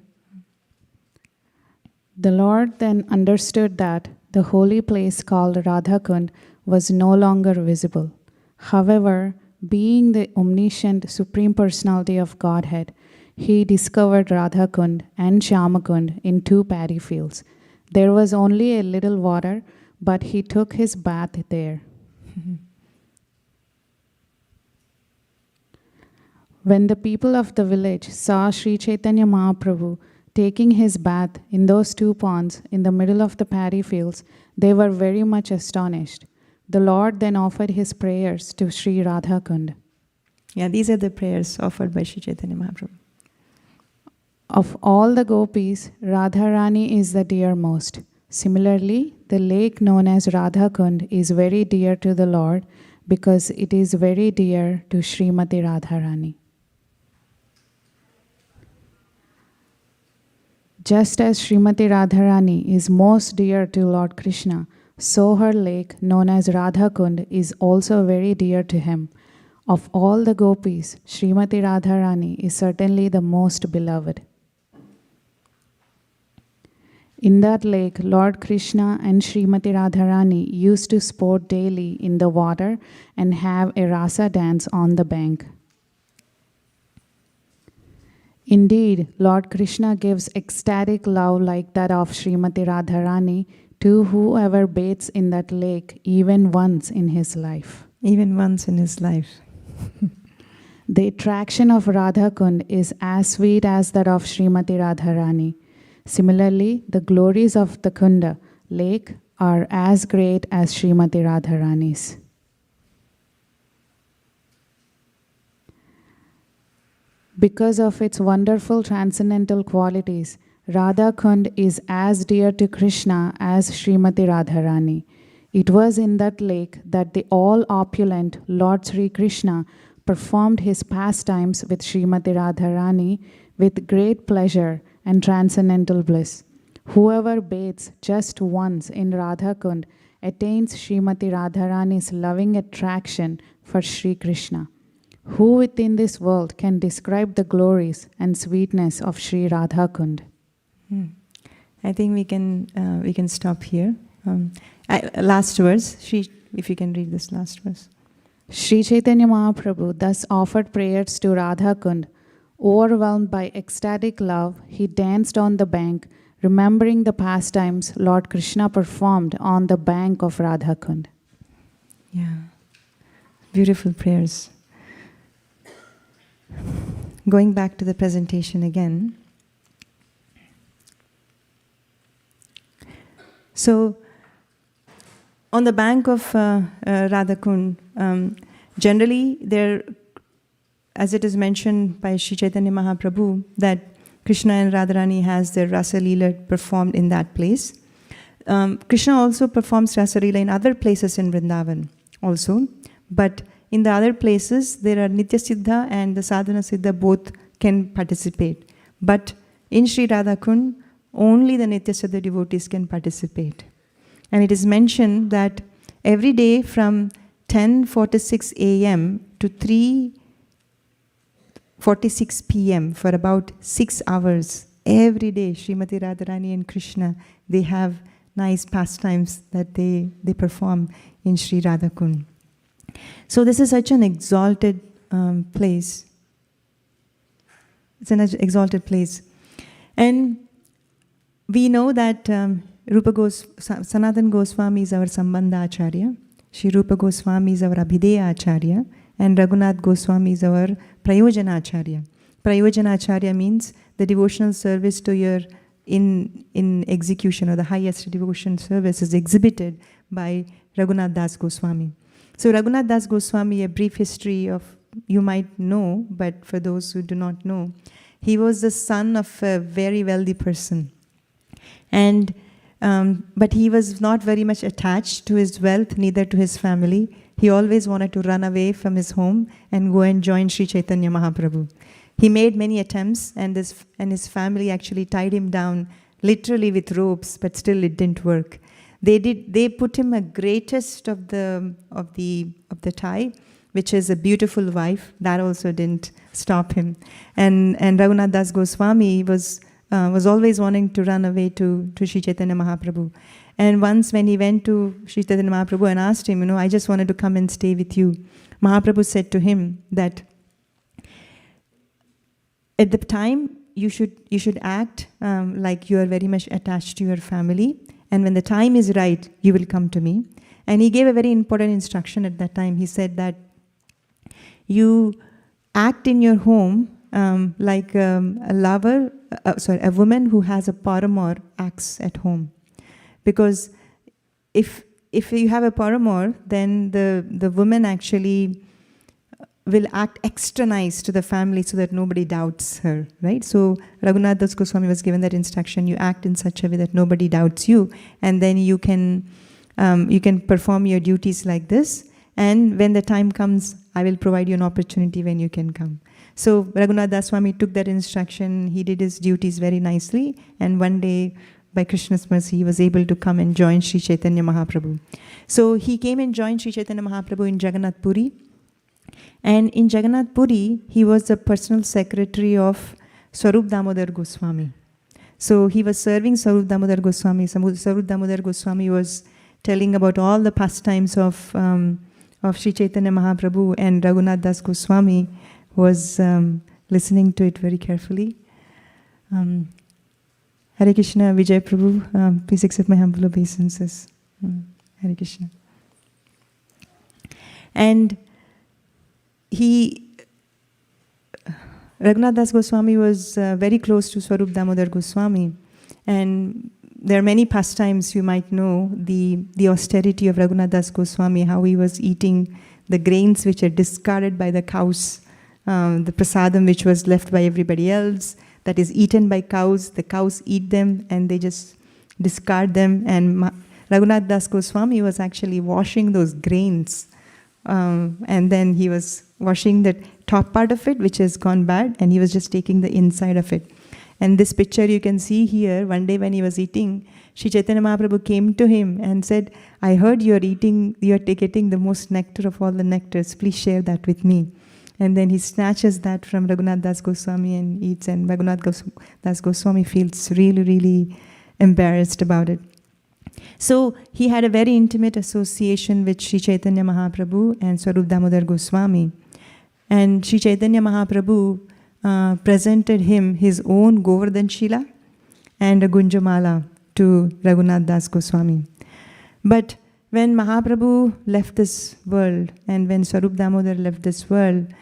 The Lord then understood that the holy place called Radhakund was no longer visible. However, being the omniscient Supreme Personality of Godhead, he discovered Radhakund and Shamakund in two paddy fields. There was only a little water, but he took his bath there. When the people of the village saw Sri Chaitanya Mahaprabhu taking his bath in those two ponds in the middle of the paddy fields, they were very much astonished. The Lord then offered his prayers to Sri Radhakund. Yeah, these are the prayers offered by Sri Chaitanya Mahaprabhu. Of all the gopis, Radharani is the dearmost. Similarly, the lake known as Radhakund is very dear to the Lord because it is very dear to Srimati Radharani. Just as Srimati Radharani is most dear to Lord Krishna, so her lake known as Radhakund is also very dear to him. Of all the gopis, Srimati Radharani is certainly the most beloved. In that lake, Lord Krishna and Srimati Radharani used to sport daily in the water and have a rasa dance on the bank. Indeed, Lord Krishna gives ecstatic love like that of Srimati Radharani to whoever bathes in that lake even once in his life. Even once in his life. The attraction of Radhakund is as sweet as that of Srimati Radharani. Similarly, the glories of the Kunda lake are as great as Srimati Radharani's. Because of its wonderful transcendental qualities, Radhakund is as dear to Krishna as Srimati Radharani. It was in that lake that the all-opulent Lord Sri Krishna performed his pastimes with Srimati Radharani with great pleasure and transcendental bliss. Whoever bathes just once in Radhakund attains Srimati Radharani's loving attraction for Sri Krishna. Who within this world can describe the glories and sweetness of Sri Radhakund? I think we can stop here. Last verse, if you can read this last verse. Sri Chaitanya Mahaprabhu thus offered prayers to Radhakund. Overwhelmed by ecstatic love, he danced on the bank, remembering the pastimes Lord Krishna performed on the bank of Radhakund. Yeah, beautiful prayers. Going back to the presentation again. So, on the bank of Radhakund, generally there, as it is mentioned by Sri Chaitanya Mahaprabhu, that Krishna and Radharani has their Rasa Leela performed in that place. Krishna also performs Rasa Leela in other places in Vrindavan also, but in the other places, there are Nitya Siddha and the Sadhana Siddha both can participate. But in Sri Radhakund, only the Nitya Siddha devotees can participate. And it is mentioned that every day from 10:46 a.m. to 3:46 p.m. for about 6 hours, every day, Srimati Radharani and Krishna, they have nice pastimes that they perform in Sri Radhakund. So this is such an exalted place. It's an exalted place. And we know that Sanatan Goswami is our Sambandha Acharya, Shri Rupa Goswami is our Abhideya Acharya, and Raghunath Goswami is our Prayojana Acharya. Prayojana Acharya means the devotional service to your in execution, or the highest devotion service is exhibited by Raghunath Das Goswami. So Raghunath Das Goswami, a brief history of, you might know, but for those who do not know, he was the son of a very wealthy person. And but he was not very much attached to his wealth, neither to his family. He always wanted to run away from his home and go and join Sri Chaitanya Mahaprabhu. He made many attempts, and his family actually tied him down literally with ropes, but still it didn't work. They put him a greatest of the tie, which is a beautiful wife. That also didn't stop him. And Raghunath Das Goswami was always wanting to run away to Sri Chaitanya Mahaprabhu. And once when he went to Sri Chaitanya Mahaprabhu and asked him, I just wanted to come and stay with you, Mahaprabhu said to him that at the time you should act like you are very much attached to your family, and when the time is right, you will come to me. And he gave a very important instruction at that time. He said that you act in your home like a woman who has a paramour acts at home. Because if you have a paramour, then the woman actually will act extra nice to the family so that nobody doubts her, right? So Raghunath Das Goswami was given that instruction, you act in such a way that nobody doubts you, and then you can perform your duties like this, and when the time comes, I will provide you an opportunity when you can come. So Raghunath Das Swami took that instruction, he did his duties very nicely, and one day, by Krishna's mercy, he was able to come and join Sri Chaitanya Mahaprabhu. So he came and joined Sri Chaitanya Mahaprabhu in Jagannath Puri. And in Jagannath Puri, he was the personal secretary of Swarup Damodar Goswami. So he was serving Swarup Damodar Goswami. Swarup Damodar Goswami was telling about all the pastimes of Sri Chaitanya Mahaprabhu, and Raghunath Das Goswami was listening to it very carefully. Hare Krishna, Vijay Prabhu, please accept my humble obeisances. Hare Krishna. And Raghunath Das Goswami was very close to Swarup Damodar Goswami, and there are many pastimes you might know, the austerity of Raghunath Das Goswami, how he was eating the grains which are discarded by the cows, the prasadam which was left by everybody else, that is eaten by cows, the cows eat them and they just discard them, and Raghunath Das Goswami was actually washing those grains, and then he was washing the top part of it which has gone bad, and he was just taking the inside of it. And this picture you can see here, one day when he was eating, Sri Chaitanya Mahaprabhu came to him and said, I heard you are getting the most nectar of all the nectars, please share that with me. And then he snatches that from Raghunath Das Goswami and eats, and Raghunath Das Goswami feels really, really embarrassed about it. So he had a very intimate association with Sri Chaitanya Mahaprabhu and Swarup Damodar Goswami. And Sri Chaitanya Mahaprabhu presented him his own Govardhan Shila and a Gunjamala to Raghunath Das Goswami. But when Mahaprabhu left this world, and when Swarup Damodar left this world,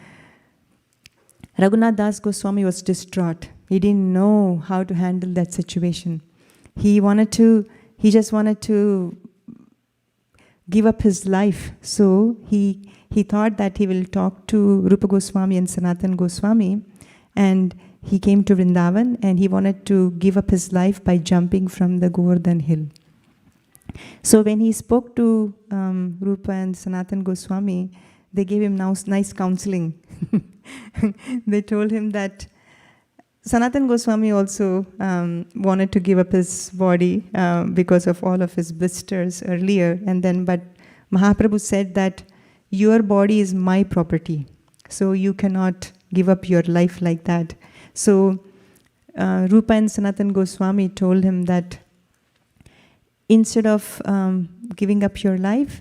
Raghunath Das Goswami was distraught. He didn't know how to handle that situation. He just wanted to give up his life. So he thought that he will talk to Rupa Goswami and Sanatan Goswami, and he came to Vrindavan and he wanted to give up his life by jumping from the Govardhan hill. So when he spoke to Rupa and Sanatan Goswami, they gave him nice counseling. They told him that Sanatan Goswami also wanted to give up his body because of all of his blisters earlier, but Mahaprabhu said that your body is my property, so you cannot give up your life like that. So Rupa and Sanatan Goswami told him that instead of giving up your life,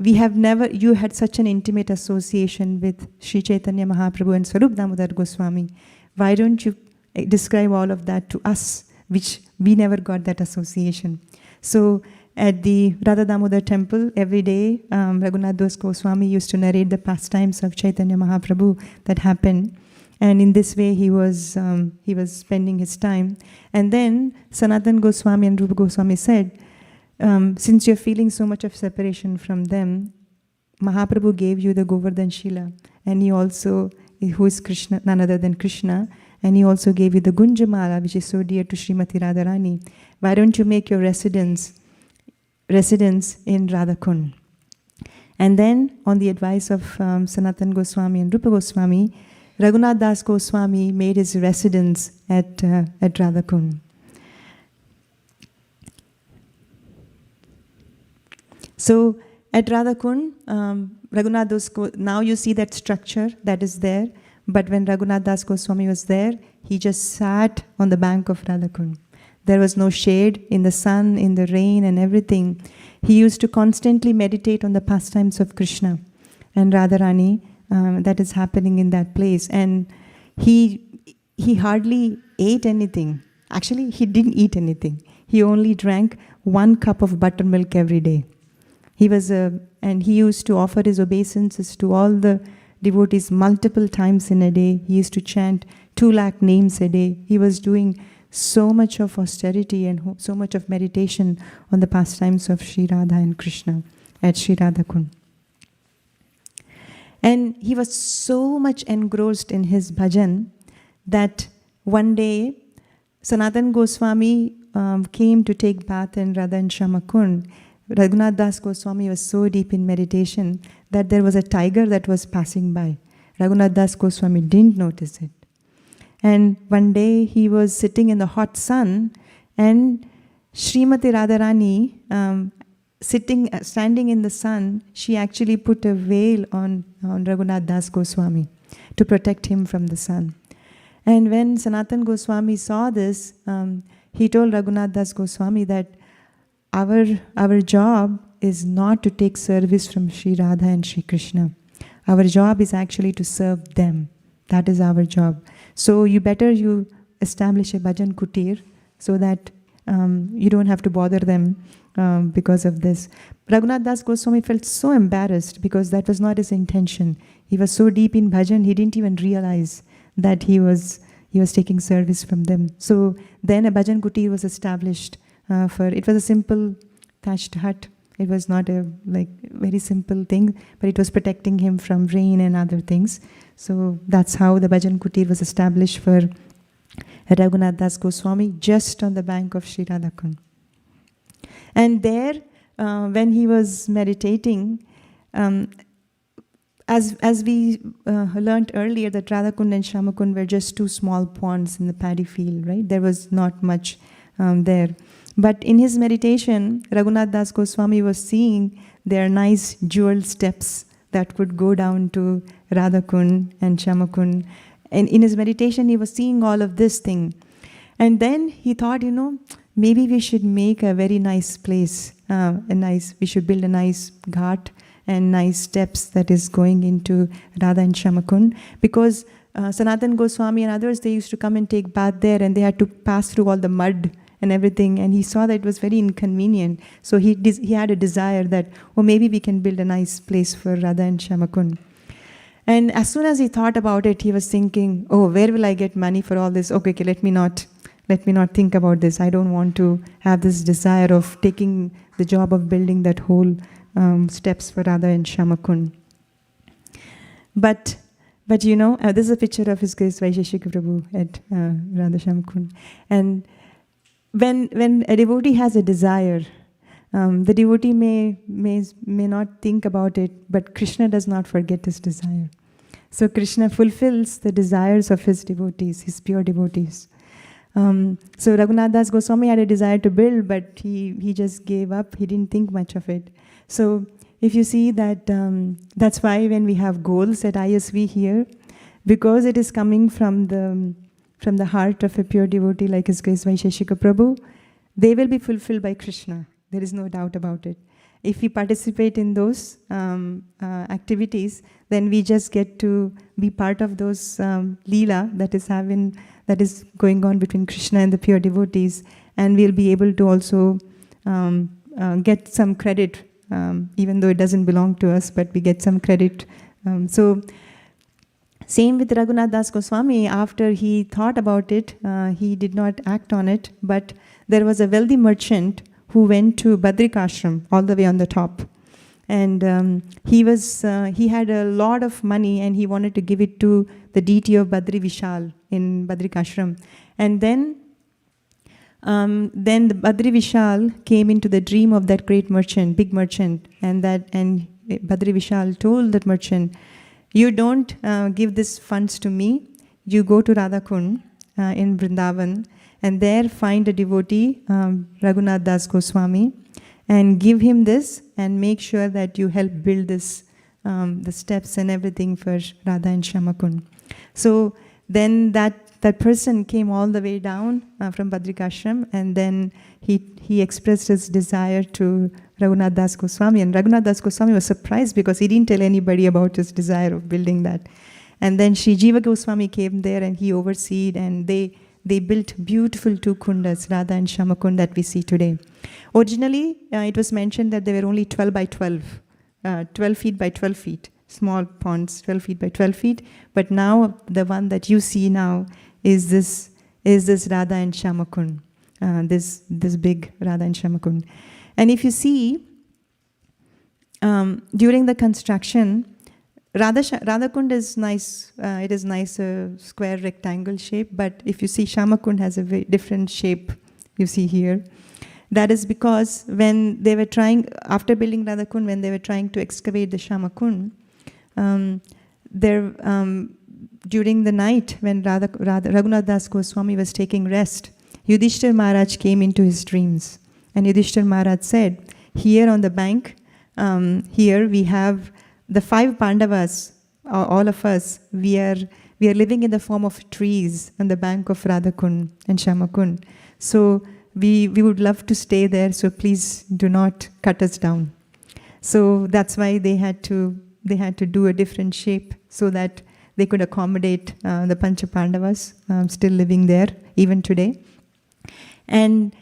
you had such an intimate association with Sri Chaitanya Mahaprabhu and Swarup Damodar Goswami. Why don't you describe all of that to us, which we never got that association? So at the Radha Damodar temple, every day, Raghunath Das Goswami used to narrate the pastimes of Chaitanya Mahaprabhu that happened. And in this way, he was spending his time. And then Sanatan Goswami and Rupa Goswami said, since you're feeling so much of separation from them, Mahaprabhu gave you the Govardhan Shila, and he also, who is Krishna, none other than Krishna, and he also gave you the Gunjamala, which is so dear to Srimati Radharani. Why don't you make your residence in Radhakund? And then, on the advice of Sanatan Goswami and Rupa Goswami, Raghunath Das Goswami made his residence at Radhakund. So at Radhakund, Raghunath Das now you see that structure that is there, but when Raghunath Das Goswami was there, he just sat on the bank of Radhakund. There was no shade in the sun, in the rain and everything. He used to constantly meditate on the pastimes of Krishna and Radharani that is happening in that place. And he hardly ate anything. Actually, he didn't eat anything. He only drank 1 cup of buttermilk every day. And he used to offer his obeisances to all the devotees multiple times in a day. He used to chant 2 lakh names a day. He was doing so much of austerity and so much of meditation on the pastimes of Sri Radha and Krishna at Sri Radhakund. And he was so much engrossed in his bhajan that one day Sanatan Goswami came to take bath in Radha and Shamakund. Raghunath Das Goswami was so deep in meditation that there was a tiger that was passing by. Raghunath Das Goswami didn't notice it. And one day he was sitting in the hot sun, and Srimati Radharani, standing in the sun, she actually put a veil on Raghunath Das Goswami to protect him from the sun. And when Sanatan Goswami saw this, he told Raghunath Das Goswami that our job is not to take service from Sri Radha and Sri Krishna. Our job is actually to serve them. That is our job. So you establish a bhajan kutir so that you don't have to bother them because of this. Raghunath Das Goswami felt so embarrassed because that was not his intention. He was so deep in bhajan, he didn't even realize that he was taking service from them. So then a bhajan kutir was established. It was a simple thatched hut. It was not a very simple thing, but it was protecting him from rain and other things. So that's how the bhajan kutir was established for Raghunath Das Goswami, just on the bank of Sri Radhakund. And there, when he was meditating, as we learned earlier, that Radhakund and Shamakund were just two small ponds in the paddy field, right? There was not much there. But in his meditation, Raghunath Das Goswami was seeing their nice jeweled steps that would go down to Radhakund and Shamakund. And in his meditation, he was seeing all of this thing. And then he thought, maybe we should make a very nice place. We should build a nice ghat and nice steps that is going into Radha and Shamakund. Because Sanatan Goswami and others, they used to come and take bath there, and they had to pass through all the mud and everything, and he saw that it was very inconvenient. So he had a desire that, maybe we can build a nice place for Radha and Shamakund. And as soon as he thought about it, he was thinking, where will I get money for all this? Okay, let me not think about this. I don't want to have this desire of taking the job of building that whole steps for Radha and Shamakund. But this is a picture of His Grace Vaisheshika Prabhu at Radha Shamakund. And when a devotee has a desire, the devotee may not think about it, but Krishna does not forget his desire. So Krishna fulfills the desires of his devotees, his pure devotees. So Raghunath Das Goswami had a desire to build, but he just gave up. He didn't think much of it. So if you see that, that's why when we have goals at ISV here, because it is coming from the heart of a pure devotee like His Grace Vaisheshika Prabhu, they will be fulfilled by Krishna. There is no doubt about it. If we participate in those activities, then we just get to be part of those leela that is going on between Krishna and the pure devotees, and we'll be able to also get some credit, even though it doesn't belong to us, but we get some credit. So same with Raghunath Das Goswami. After he thought about it, he did not act on it, but there was a wealthy merchant who went to Badrikashram, all the way on the top. And he had a lot of money, and he wanted to give it to the deity of Badri Vishal in Badrikashram. And then the Badri Vishal came into the dream of that great merchant, big merchant, and Badri Vishal told that merchant, you don't give these funds to me, you go to Radhakund in Vrindavan, and there find a devotee, Raghunath Das Goswami, and give him this, and make sure that you help build this, the steps and everything for Radha and Shamakund. So then that person came all the way down from Badrikashram, and then he expressed his desire to Raghunath Das Goswami, and Raghunath Das Goswami was surprised because he didn't tell anybody about his desire of building that. And then Sri Jiva Goswami came there, and he overseed, and they built beautiful two kundas, Radha and Shamakund, that we see today. Originally, it was mentioned that they were only 12 by 12, 12 feet by 12 feet, small ponds, 12 feet by 12 feet. But now, the one that you see now is this Radha and Shamakund, this big Radha and Shamakund. And if you see, during the construction, Radhakund is nice. It is nice, square rectangle shape. But if you see, Shyamakund has a very different shape. You see here. That is because when they were trying, after building Radhakund, when they were trying to excavate the Shyamakund, during the night when Raghunath Das Goswami was taking rest, Yudhishthir Maharaj came into his dreams. And Yudhishthir Maharaj said, here on the bank, here we have the 5 Pandavas, all of us, we are living in the form of trees on the bank of Radhakund and Shyamakund. So we would love to stay there, so please do not cut us down. So that's why they had to do a different shape so that they could accommodate the Pancha Pandavas still living there even today. And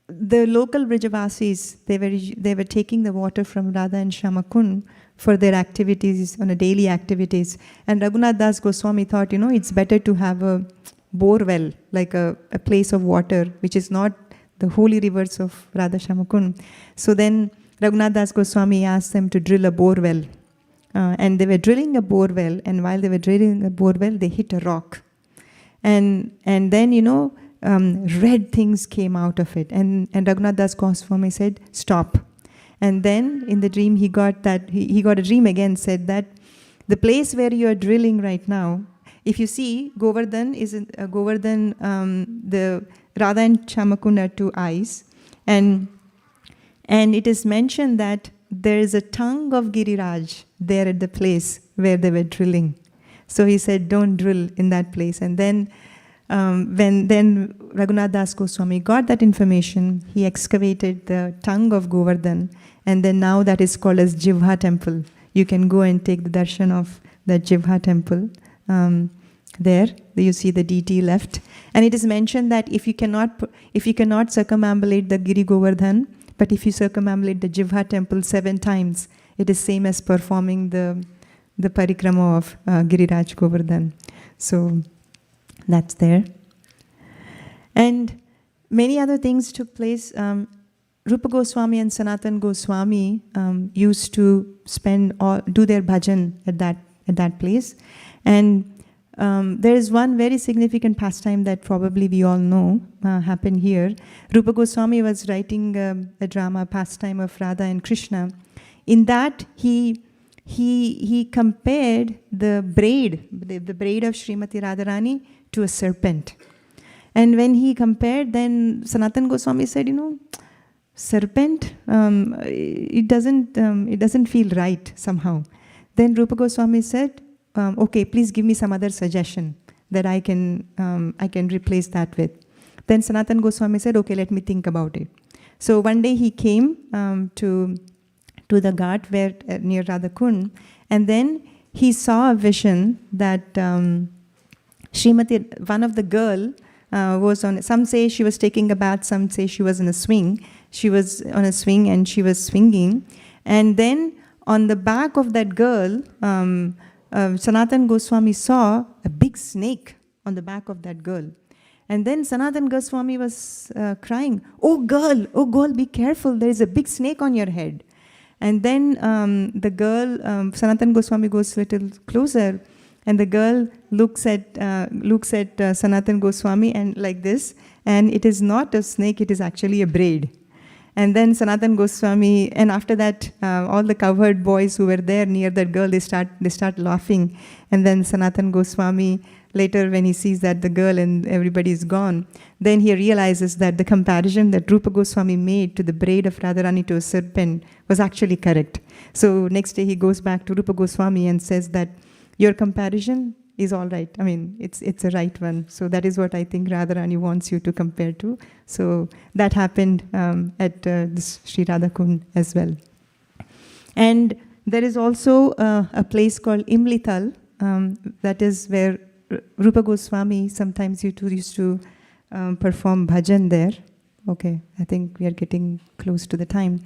the local Brajavasis, they were taking the water from Radha and Shyamakund for their activities, on a daily activities. And Raghunath Das Goswami thought, it's better to have a bore well, like a place of water, which is not the holy rivers of Radha Shyamakund. So then Raghunath Das Goswami asked them to drill a bore well. And they were drilling a bore well, and while they were drilling a bore well, they hit a rock. And then, red things came out of it. And Raghunath Das Goswami said, stop. And then in the dream, he got a dream again, said that the place where you are drilling right now, if you see, Govardhan, the Radha and Shyamakund are 2 eyes. And it is mentioned that there is a tongue of Giriraj there at the place where they were drilling. So he said, don't drill in that place. And then when Raghunath Das Goswami got that information, he excavated the tongue of Govardhan, and then now that is called as Jivha temple. You can go and take the darshan of the Jivha temple. There you see the deity left, and it is mentioned that if you cannot circumambulate the Giri Govardhan, but if you circumambulate the Jivha temple 7 times, it is same as performing the Parikrama of Giriraj Govardhan. So that's there. And many other things took place. Rupa Goswami and Sanatan Goswami used to do their bhajan at that place. And there is one very significant pastime that probably we all know happened here. Rupa Goswami was writing a drama, pastime of Radha and Krishna. In that, he compared the braid of Srimati Radharani to a serpent. And when he compared, then Sanatan Goswami said, serpent, it doesn't feel right somehow. Then Rupa Goswami said, okay, please give me some other suggestion that I can replace that with. Then Sanatan Goswami said, okay, let me think about it. So one day he came to the ghat where near Radhakund, and then he saw a vision that Srimati, one of the girl was on, some say she was taking a bath, some say she was in a swing. She was on a swing and she was swinging. And then on the back of that girl, Sanatan Goswami saw a big snake on the back of that girl. And then Sanatan Goswami was crying, oh girl, be careful, there is a big snake on your head. And then the girl, Sanatan Goswami goes a little closer, and the girl looks at Sanatan Goswami and like this, and it is not a snake, it is actually a braid. And then Sanatan Goswami, and after that, all the cowherd boys who were there near that girl, they start laughing. And then Sanatan Goswami, later when he sees that the girl and everybody is gone, then he realizes that the comparison that Rupa Goswami made to the braid of Radharani to a serpent was actually correct. So next day he goes back to Rupa Goswami and says that your comparison is all right. I mean, it's a right one. So that is what I think Radharani wants you to compare to. So that happened at this Sri Radhakund as well. And there is also a place called Imlital, that is where Rupa Goswami sometimes used to perform bhajan there. Okay, I think we are getting close to the time.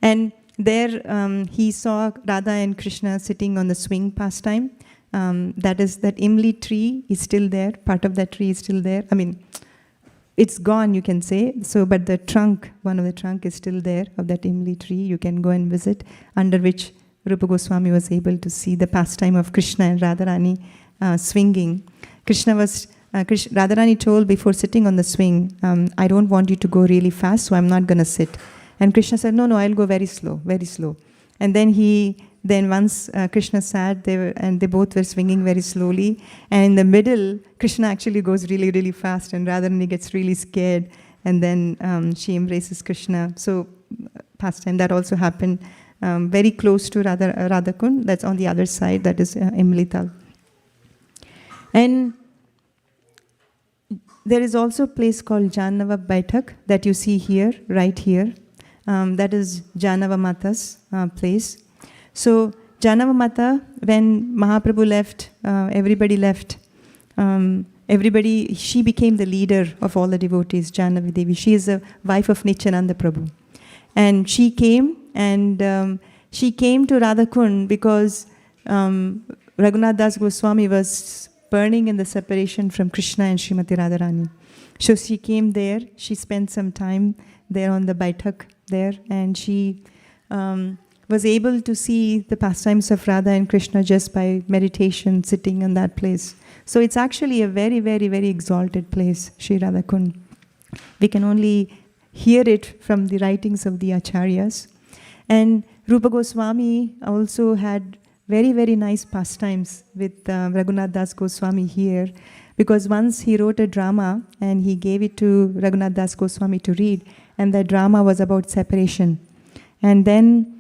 And there he saw Radha and Krishna sitting on the swing pastime. That Imli tree is still there. Part of that tree is still there. I mean, it's gone, you can say. So, but the trunk, one of the trunk is still there of that Imli tree. You can go and visit, under which Rupa Goswami was able to see the pastime of Krishna and Radharani swinging. Radharani told before sitting on the swing, I don't want you to go really fast, so I'm not going to sit. And Krishna said, no, I'll go very slow, very slow. And then once Krishna sat, they both were swinging very slowly. And in the middle, Krishna actually goes really, really fast, and Radharani gets really scared. And then she embraces Krishna. So pastime that also happened very close to Radhakund. That's on the other side, that is Imlital. And there is also a place called Janava Baitak that you see here, right here. That is Janava Mata's place. So Janava Mata, when Mahaprabhu left, everybody left. She became the leader of all the devotees, Janavi Devi. She is the wife of Nityananda Prabhu. And she came to Radhakund because Raghunath Das Goswami was burning in the separation from Krishna and Srimati Radharani. So she came there, she spent some time there on the Baitak there, and she was able to see the pastimes of Radha and Krishna just by meditation, sitting in that place. So it's actually a very, very, very exalted place, Sri Radhakund. We can only hear it from the writings of the Acharyas. And Rupa Goswami also had very, very nice pastimes with Raghunath Das Goswami here, because once he wrote a drama and he gave it to Raghunath Das Goswami to read, and that drama was about separation. And then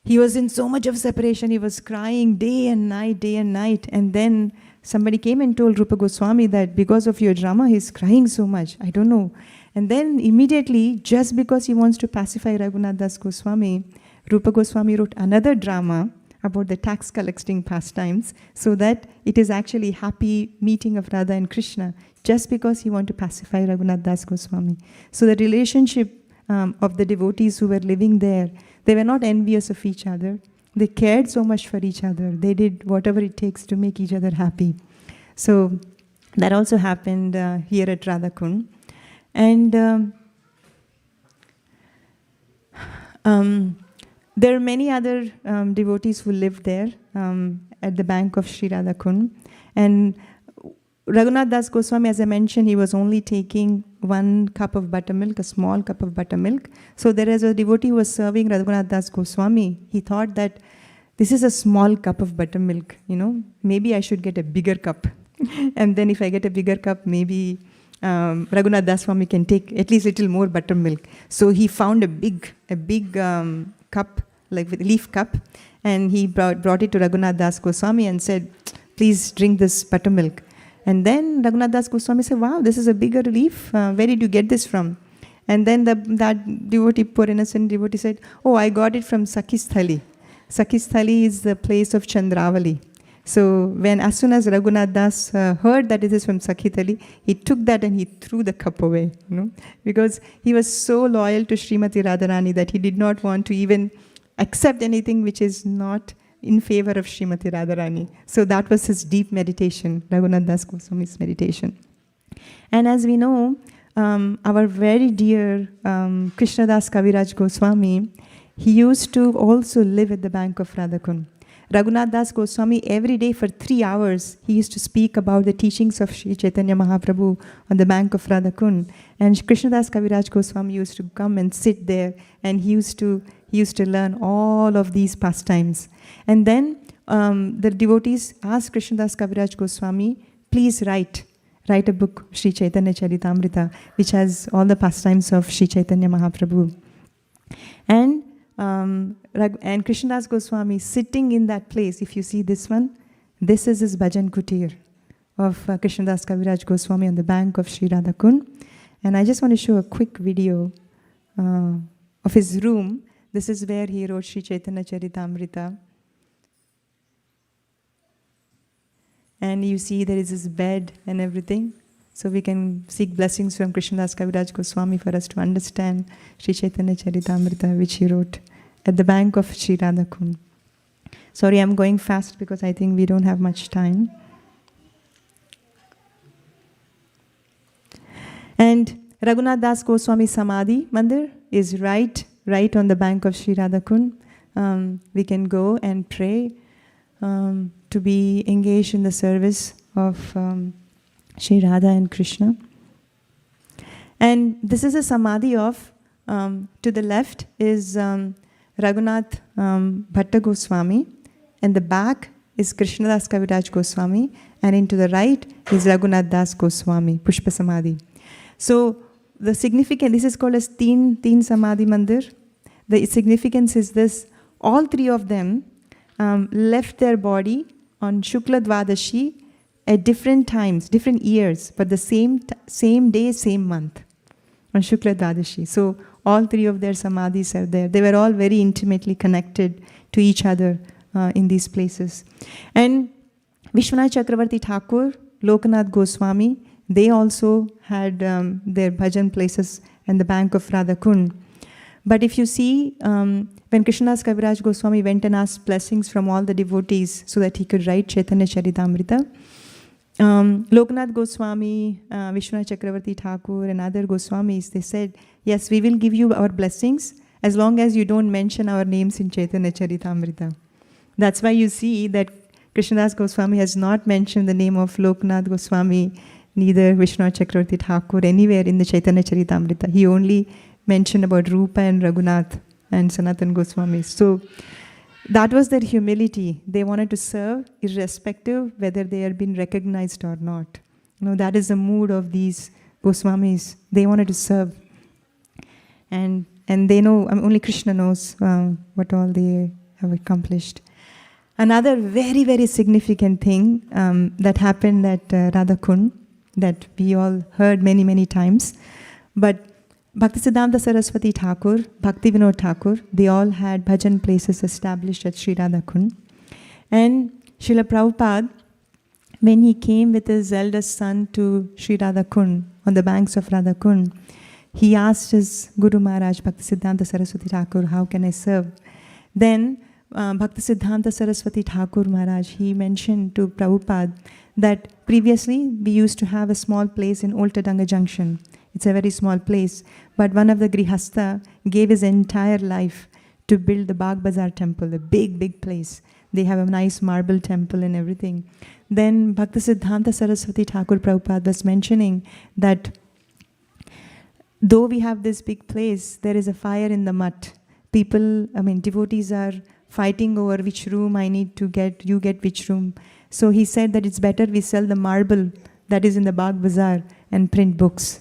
he was in so much of separation, he was crying day and night, and then somebody came and told Rupa Goswami that because of your drama, he's crying so much, I don't know. And then immediately, just because he wants to pacify Raghunath Das Goswami, Rupa Goswami wrote another drama about the tax collecting pastimes, so that it is actually happy meeting of Radha and Krishna, just because he wanted to pacify Raghunath Das Goswami. So the relationship of the devotees who were living there, they were not envious of each other. They cared so much for each other. They did whatever it takes to make each other happy. So that also happened here at Radhakund. And there are many other devotees who lived there at the bank of Sri Radhakund. And Raghunath Das Goswami, as I mentioned, he was only taking 1 cup of buttermilk, a small cup of buttermilk. So there is a devotee who was serving Raghunath Das Goswami. He thought that this is a small cup of buttermilk, maybe I should get a bigger cup. And then if I get a bigger cup, maybe Raghunath Das Goswami can take at least a little more buttermilk. So he found a big cup, like with a leaf cup, and he brought it to Raghunath Das Goswami and said, please drink this buttermilk. And then Raghunath Das Goswami said, wow, this is a bigger leaf. Where did you get this from? And then that devotee, poor innocent devotee, said, oh, I got it from Sakhisthali. Sakhisthali is the place of Chandravali. So as soon as Raghunath Das heard that it is from Sakhisthali, he took that and he threw the cup away, because he was so loyal to Srimati Radharani that he did not want to even accept anything which is not in favor of Srimati Radharani. So that was his deep meditation, Raghunath Das Goswami's meditation. And as we know, our very dear Krishnadas Kaviraj Goswami, he used to also live at the bank of Radhakund. Raghunath Das Goswami, every day for 3 hours, he used to speak about the teachings of Sri Chaitanya Mahaprabhu on the bank of Radhakund. And Krishnadas Kaviraj Goswami used to come and sit there, and he used to learn all of these pastimes. And then the devotees asked Krishnadas Kaviraj Goswami, please write a book, Sri Chaitanya Charitamrita, which has all the pastimes of Sri Chaitanya Mahaprabhu. And Krishnadas Goswami sitting in that place, if you see this one, this is his bhajan kutir of Krishnadas Kaviraj Goswami on the bank of Sri Radhakund. And I just want to show a quick video of his room. This is where he wrote Sri Chaitanya Charitamrita. And you see there is his bed and everything. So we can seek blessings from Krishnadas Kaviraj Goswami for us to understand Sri Chaitanya Charitamrita, which he wrote at the bank of Sri Radhakund. Sorry, I'm going fast because I think we don't have much time. And Raghunath Das Goswami Samadhi Mandir is right on the bank of Sri Radhakund. We can go and pray to be engaged in the service of Sri Radha and Krishna. And this is a samadhi of, to the left is Raghunath Bhatta Goswami, and the back is Krishnadas Kaviraj Goswami, and into the right is Raghunath Das Goswami, Pushpa Samadhi. So the significance, this is called as Teen Samadhi Mandir. The significance is this: all three of them left their body on Shukla Dvadashi at different times, different years, but the same day, same month, on Shukla Dvadashi. So all three of their samadhis are there. They were all very intimately connected to each other in these places. And Vishwanath Chakravarti Thakur, Lokanath Goswami, they also had their bhajan places in the bank of Radhakund. But if you see, when Krishnadas Kaviraj Goswami went and asked blessings from all the devotees so that he could write Chaitanya Charitamrita, Lokanath Goswami, Vishwanath Chakravarti Thakur and other Goswamis, they said, yes, we will give you our blessings as long as you don't mention our names in Chaitanya Charitamrita. That's why you see that Krishnadas Goswami has not mentioned the name of Lokanath Goswami, neither Vishwanath Chakravarti Thakur anywhere in the Chaitanya Charitamrita. He only mentioned about Rupa and Raghunath and Sanatan Goswami. So that was their humility. They wanted to serve irrespective whether they had been recognized or not. You know, that is the mood of these Goswamis. They wanted to serve. And they know, only Krishna knows what all they have accomplished. Another very, very significant thing that happened at Radhakund, that we all heard many, many times, but Bhaktisiddhanta Saraswati Thakur, Bhaktivinoda Thakur, they all had bhajan places established at Sri Radhakund. And Srila Prabhupada, when he came with his eldest son to Sri Radhakund, on the banks of Radhakund, he asked his Guru Maharaj, Bhaktisiddhanta Saraswati Thakur, how can I serve? Then Bhaktisiddhanta Saraswati Thakur Maharaj, he mentioned to Prabhupada that previously we used to have a small place in Old Tadanga Junction. It's a very small place, but one of the Grihastha gave his entire life to build the Bagh Bazar temple, a big, big place. They have a nice marble temple and everything. Then Bhaktisiddhanta Saraswati Thakur Prabhupada was mentioning that though we have this big place, there is a fire in the mutt. People, devotees are fighting over which room I need to get, you get which room. So he said that it's better we sell the marble that is in the Bagh Bazar and print books.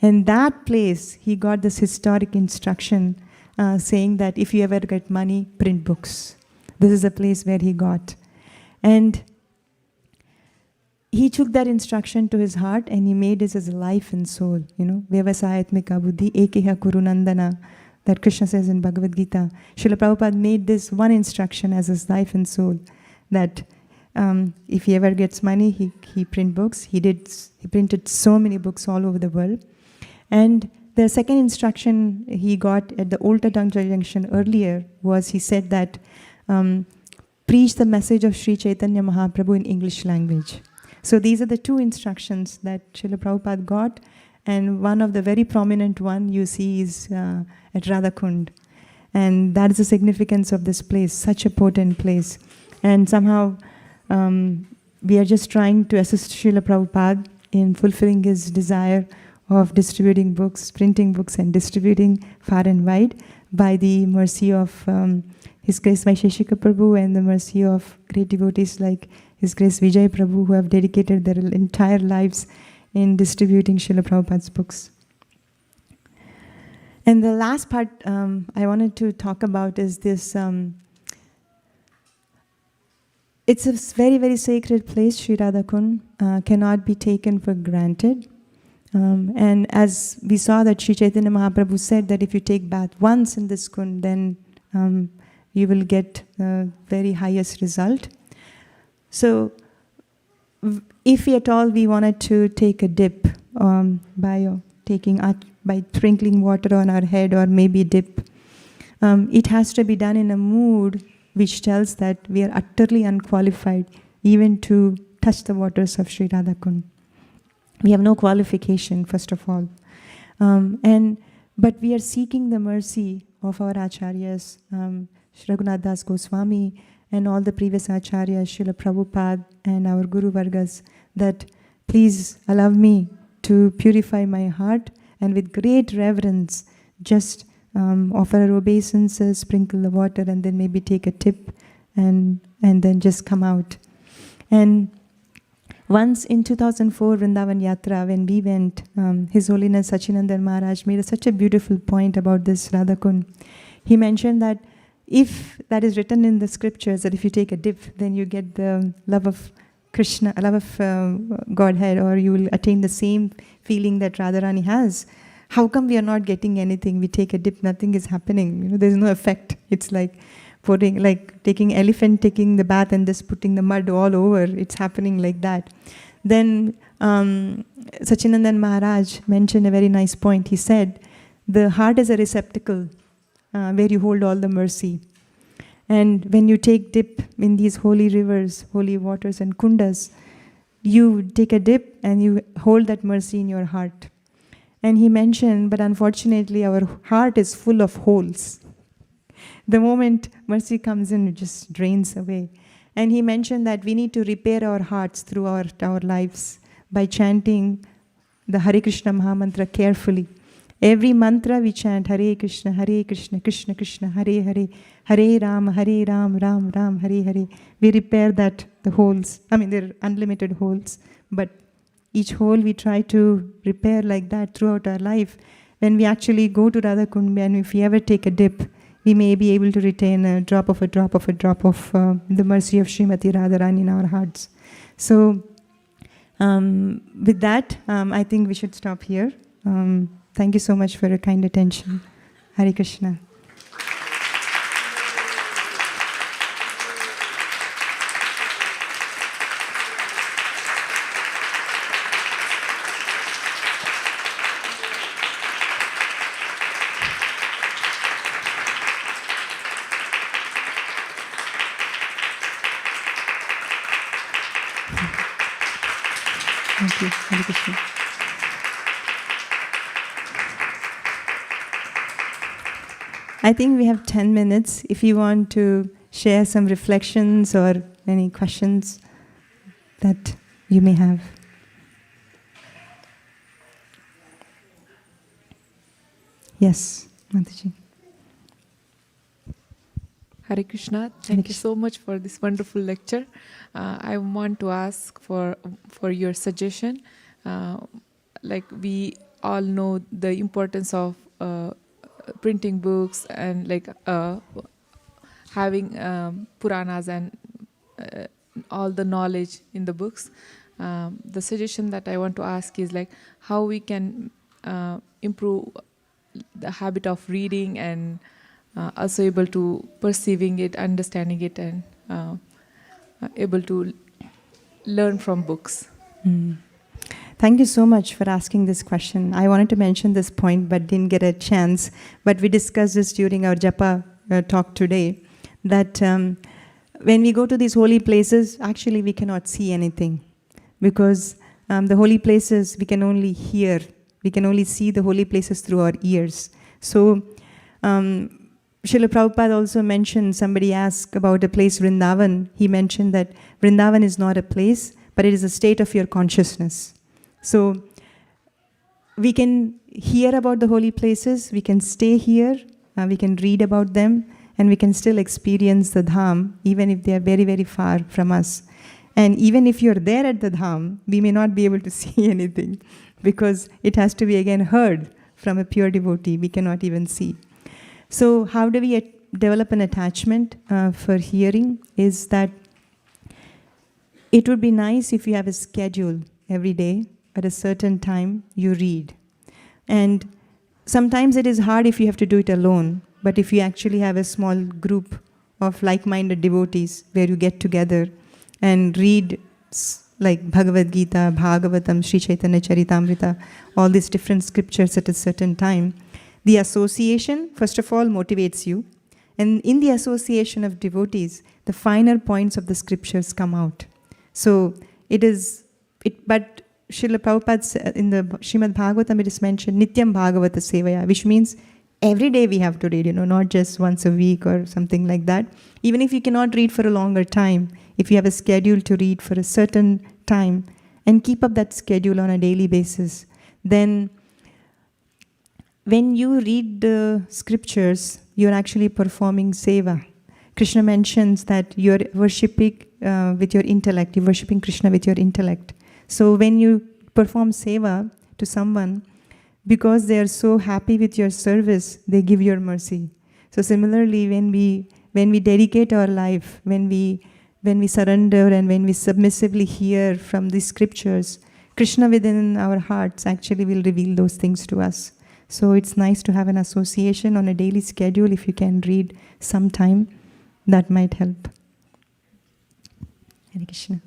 And that place, he got this historic instruction saying that if you ever get money, print books. This is a place where he got. And he took that instruction to his heart and he made this as a life and soul. Vyavasayatmika buddhi ekeha kurunandana, that Krishna says in Bhagavad Gita. Srila Prabhupada made this one instruction as his life and soul, that if he ever gets money, he print books. He printed so many books all over the world. And the second instruction he got at the Old Tadanga Junction earlier was, he said that preach the message of Sri Chaitanya Mahaprabhu in English language. So these are the two instructions that Srila Prabhupada got, and one of the very prominent one you see is at Radhakund. And that is the significance of this place, such a potent place. And somehow we are just trying to assist Srila Prabhupada in fulfilling his desire of distributing books, printing books and distributing far and wide by the mercy of His Grace Vaisheshika Prabhu and the mercy of great devotees like His Grace Vijay Prabhu, who have dedicated their entire lives in distributing Srila Prabhupada's books. And the last part I wanted to talk about is this. It's a very, very sacred place, Sri Radhakund, cannot be taken for granted. And as we saw that Sri Chaitanya Mahaprabhu said that if you take bath once in this kund, then you will get the very highest result. So if at all we wanted to take a dip by sprinkling water on our head or maybe dip, it has to be done in a mood which tells that we are utterly unqualified even to touch the waters of Sri Radhakund. We have no qualification, first of all. But we are seeking the mercy of our acharyas, Shri Raghunath Das Goswami, and all the previous acharyas, Srila Prabhupada, and our Guru Vargas, that please allow me to purify my heart, and with great reverence, just offer our obeisances, sprinkle the water, and then maybe take a tip, and then just come out. And once in 2004 Vrindavan Yatra, when we went, His Holiness Sachinandan Maharaj made such a beautiful point about this Radhakund. He mentioned that if that is written in the scriptures, that if you take a dip, then you get the love of Krishna, love of Godhead, or you will attain the same feeling that Radharani has. How come we are not getting anything? We take a dip, nothing is happening. There's no effect. It's like taking elephant, taking the bath and just putting the mud all over. It's happening like that. Then Sachinandan Maharaj mentioned a very nice point. He said, the heart is a receptacle where you hold all the mercy. And when you take dip in these holy rivers, holy waters and kundas, you take a dip and you hold that mercy in your heart. And he mentioned, but unfortunately our heart is full of holes. The moment mercy comes in, it just drains away. And he mentioned that we need to repair our hearts through our lives by chanting the Hare Krishna Mahamantra carefully. Every mantra we chant Hare Krishna, Krishna Krishna, Hare Hare, Hare Ram, Ram Ram, Hare Hare. We repair the holes. I mean, they're unlimited holes, but each hole we try to repair like that throughout our life. When we actually go to Radhakund, and if we ever take a dip, we may be able to retain a drop of the mercy of Srimati Radharani in our hearts. So, with that, I think we should stop here. Thank you so much for your kind attention. Hare Krishna. Thank you. Hare Krishna. I think we have 10 minutes. If you want to share some reflections or any questions that you may have. Yes, Mataji. Hare Krishna, thank you so much for this wonderful lecture. I want to ask for your suggestion. Like we all know the importance of printing books and like having Puranas and all the knowledge in the books. The suggestion that I want to ask is like how we can improve the habit of reading and also able to perceiving it, understanding it, and able to learn from books. Thank you so much for asking this question. I wanted to mention this point but didn't get a chance. But we discussed this during our Japa talk today, that when we go to these holy places, actually we cannot see anything. Because the holy places we can only hear. We can only see the holy places through our ears. So, Srila Prabhupada also mentioned, somebody asked about a place, Vrindavan. He mentioned that Vrindavan is not a place, but it is a state of your consciousness. So, we can hear about the holy places, we can stay here, we can read about them, and we can still experience the Dham, even if they are very, very far from us. And even if you're there at the Dham, we may not be able to see anything, because it has to be again heard from a pure devotee, we cannot even see. So how do we develop an attachment for hearing is that it would be nice if you have a schedule every day. At a certain time, you read. And sometimes it is hard if you have to do it alone, but if you actually have a small group of like-minded devotees where you get together and read like Bhagavad Gita, Bhagavatam, Sri Chaitanya Charitamrita, all these different scriptures at a certain time, the association, first of all, motivates you. And in the association of devotees, the finer points of the scriptures come out. So but Srila Prabhupada in the Srimad Bhagavatam it is mentioned Nityam Bhagavata Sevaya, which means every day we have to read, not just once a week or something like that. Even if you cannot read for a longer time, if you have a schedule to read for a certain time and keep up that schedule on a daily basis, then when you read the scriptures, you're actually performing seva. Krishna mentions that you're worshipping with your intellect, you're worshipping Krishna with your intellect. So when you perform seva to someone, because they are so happy with your service, they give your mercy. So similarly, when we dedicate our life, when we surrender and when we submissively hear from the scriptures, Krishna within our hearts actually will reveal those things to us. So it's nice to have an association on a daily schedule. If you can read sometime, that might help. Hare Krishna.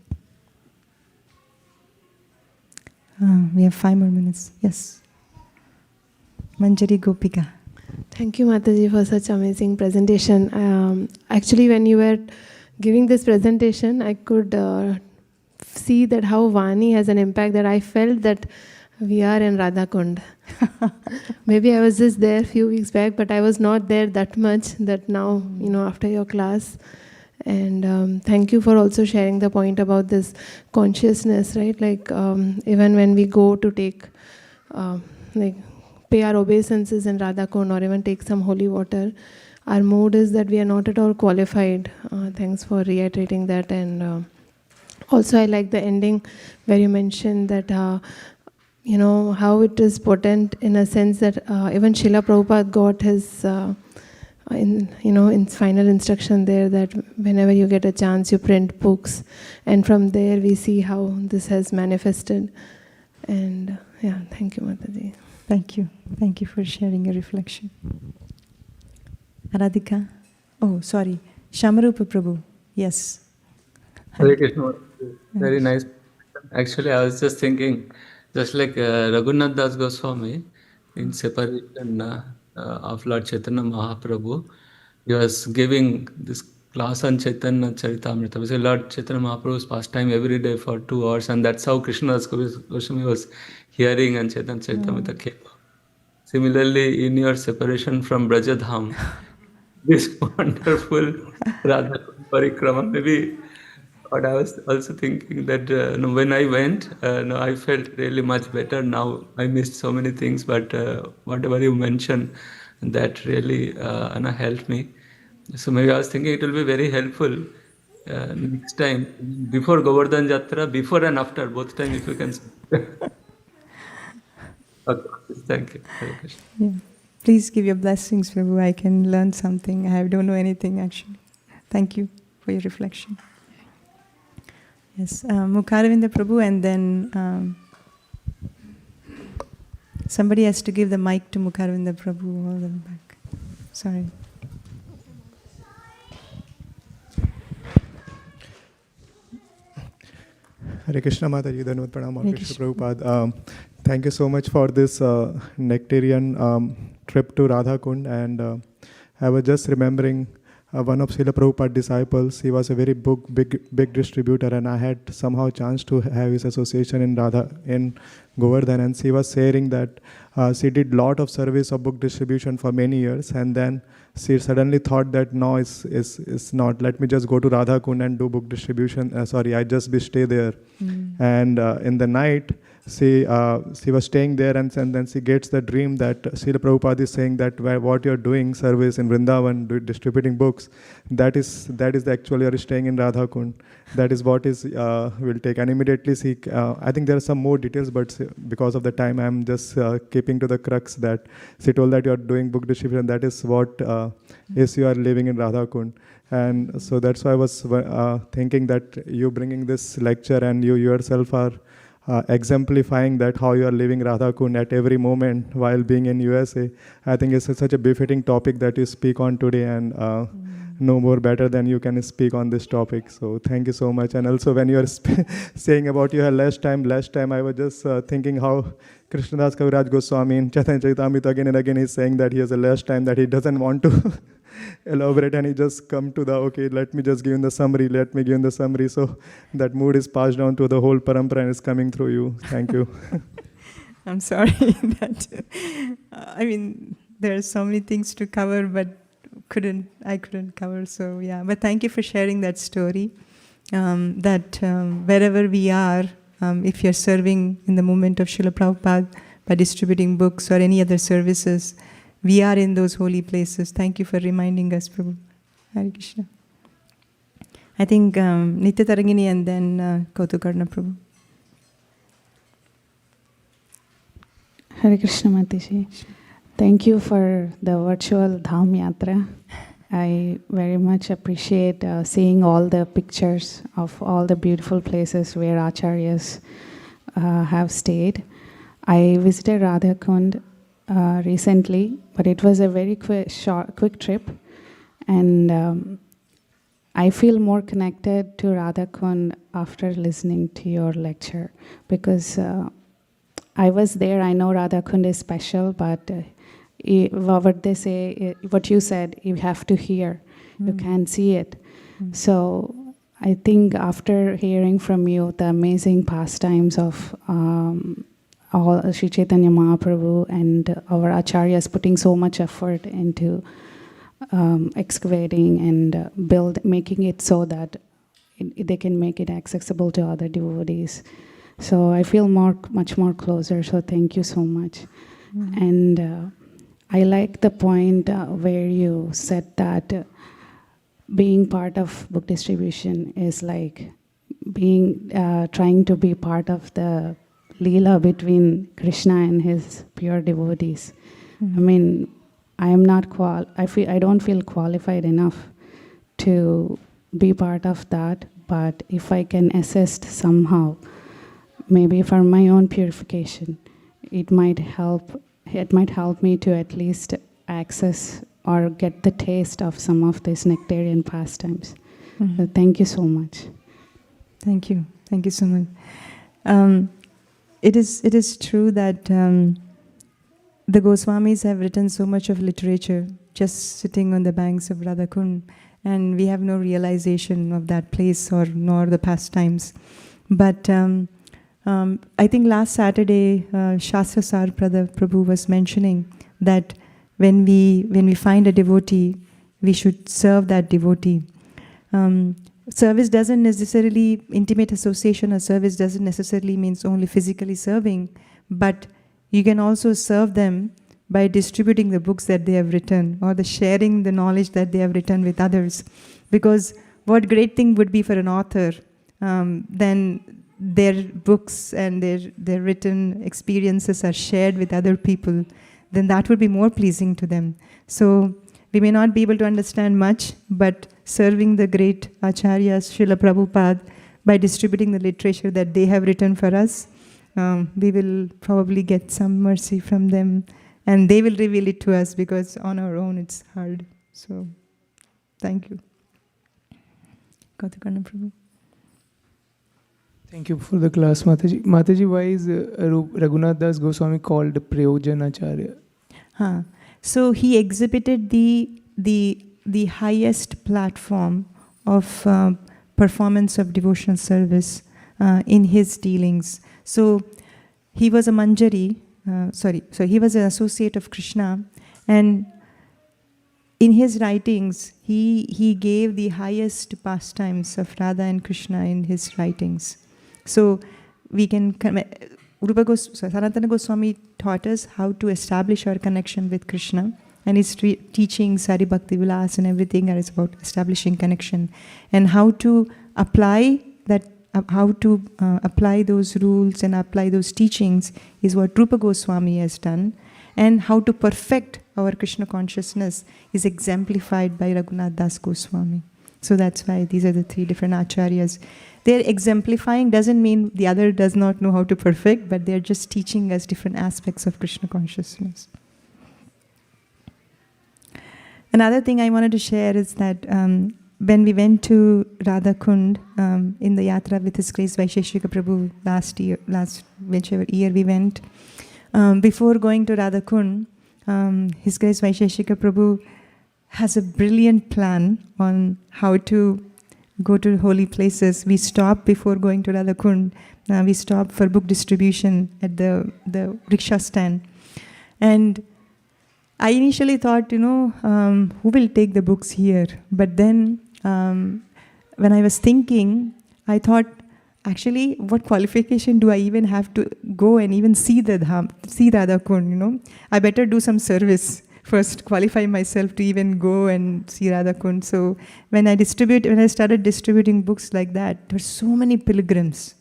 We have 5 more minutes. Yes. Manjari Gopika. Thank you, Mataji, for such amazing presentation. Actually, when you were giving this presentation, I could see that how Vani has an impact, that I felt that we are in Radhakund. Maybe I was just there a few weeks back, but I was not there that much that now, after your class. And thank you for also sharing the point about this consciousness, right? Like even when we go to take, pay our obeisances in Radhakund or even take some holy water, our mood is that we are not at all qualified. Thanks for reiterating that. And also I like the ending where you mentioned that how it is potent in a sense that even Srila Prabhupada got his, in final instruction there that whenever you get a chance, you print books. And from there we see how this has manifested. And thank you, Mataji. Thank you. Thank you for sharing your reflection. Radhika? Oh, sorry. Shamarupa Prabhu. Yes. Hare Krishna. Very nice. Actually, I was just thinking, just like Raghunath Das Goswami, in separation of Lord Chaitanya Mahaprabhu, he was giving this class on Chaitanya Charitamrita. So Lord Chaitanya Mahaprabhu's pastime every day for 2 hours, and that's how Krishna Das Goswami was hearing and Chaitanya Charitamrita came. Similarly, in your separation from Brajadham, this wonderful Radhakund Parikrama, maybe what I was also thinking that when I went, I felt really much better. Now I missed so many things, but whatever you mentioned, that really helped me. So maybe I was thinking it will be very helpful next time, before Govardhan Jatra, before and after, both time if you can. Okay, thank you. Hare Krishna. Yeah. Please give your blessings, Prabhu. I can learn something. I don't know anything actually. Thank you for your reflection. Yes, Mukharavinda Prabhu, and then somebody has to give the mic to Mukharavinda Prabhu all the way back. Sorry. Hare Krishna Mataji, Dhanavad Pranam, All Krishna Prabhupada. Thank you so much for this nectarian trip to Radhakund. And I was just remembering one of Srila Prabhupada's disciples. He was a very big distributor, and I had somehow chance to have his association in Govardhan. And she was sharing that she did lot of service of book distribution for many years, and then she suddenly thought that no, it's not. Let me just go to Radhakund and do book distribution. I just stay there. And in the night, she was staying there, and then she gets the dream that Srila Prabhupada is saying that what you're doing, service in Vrindavan, distributing books, that is actually you're staying in Radhakund. That is what is will take. And immediately she, I think there are some more details, but because of the time, I'm just keeping to the crux that she told that you're doing book distribution. That is what is you are living in Radhakund. And so that's why I was thinking that you bringing this lecture and you yourself are exemplifying that how you are living Radhakund at every moment while being in USA. I think it's such a befitting topic that you speak on today, and no more better than you can speak on this topic. So thank you so much. And also when you are saying about you had less time, I was just thinking how Krishnadas Kaviraj Goswami in Chaitanya Charitamrita again and again is saying that he has a less time, that he doesn't want to elaborate, and he just come to the, okay, let me just give you the summary. So that mood is passed down to the whole parampara and is coming through you. Thank you. I'm sorry that, I mean, there are so many things to cover, but I couldn't cover, so yeah. But thank you for sharing that story, that wherever we are, if you're serving in the movement of Srila Prabhupada by distributing books or any other services, we are in those holy places. Thank you for reminding us, Prabhu. Hare Krishna. I think Nitya Tarangini and then Kautukarna Prabhu. Hare Krishna Mataji. Thank you for the virtual Dham Yatra. I very much appreciate seeing all the pictures of all the beautiful places where Acharyas have stayed. I visited Radhakund recently, but it was a very quick trip, and I feel more connected to Radhakund after listening to your lecture, because I was there. I know Radhakund is special, but what they say, what you said, you have to hear. You can't see it. So I think after hearing from you the amazing pastimes of all Sri Chaitanya Mahaprabhu and our acharyas putting so much effort into excavating and making it so that they can make it accessible to other devotees. So I feel much more closer. So thank you so much. And I like the point where you said that being part of book distribution is like trying to be part of the Leela between Krishna and his pure devotees. I mean, I don't feel qualified enough to be part of that, but if I can assist somehow, maybe for my own purification, it might help me to at least access or get the taste of some of these nectarian pastimes. So thank you so much. Thank you so much. It is true that the Goswamis have written so much of literature just sitting on the banks of Radhakund, and we have no realization of that place nor the pastimes. But I think last Saturday, Shastra Sar Prabhu was mentioning that when we find a devotee, we should serve that devotee. Service doesn't necessarily, intimate association or service doesn't necessarily means only physically serving, but you can also serve them by distributing the books that they have written or sharing the knowledge that they have written with others. Because what great thing would be for an author, then their books and their written experiences are shared with other people, then that would be more pleasing to them. So we may not be able to understand much, but serving the great acharyas, Srila Prabhupada, by distributing the literature that they have written for us, we will probably get some mercy from them, and they will reveal it to us, because on our own it's hard. So, thank you. Kautukarna Prabhu. Thank you for the class, Mataji. Mataji, why is Raghunath Das Goswami called Prayojan Acharya? So he exhibited the highest platform of performance of devotional service in his dealings. So he was a Manjari, so he was an associate of Krishna, and in his writings, he gave the highest pastimes of Radha and Krishna in his writings. So we can, Sanatana Goswami taught us how to establish our connection with Krishna, and his teachings, Hari Bhakti Vilas and everything is about establishing connection, and how to apply that, apply those rules and apply those teachings is what Rupa Goswami has done, and how to perfect our Krishna consciousness is exemplified by Raghunath Das Goswami. So that's why these are the three different acharyas. They're exemplifying doesn't mean the other does not know how to perfect, but they're just teaching us different aspects of Krishna consciousness. Another thing I wanted to share is that when we went to Radhakund in the yatra with His Grace Vaisheshika Prabhu whichever year we went, before going to Radhakund, His Grace Vaisheshika Prabhu has a brilliant plan on how to go to holy places. We stopped before going to Radhakund. We stopped for book distribution at the rickshaw stand. And I initially thought, who will take the books here? But then when I was thinking, I thought, actually, what qualification do I even have to go and even see the Dham, see Radhakund, I better do some service first, qualify myself to even go and see Radhakund. So when I started distributing books like that, there were so many pilgrims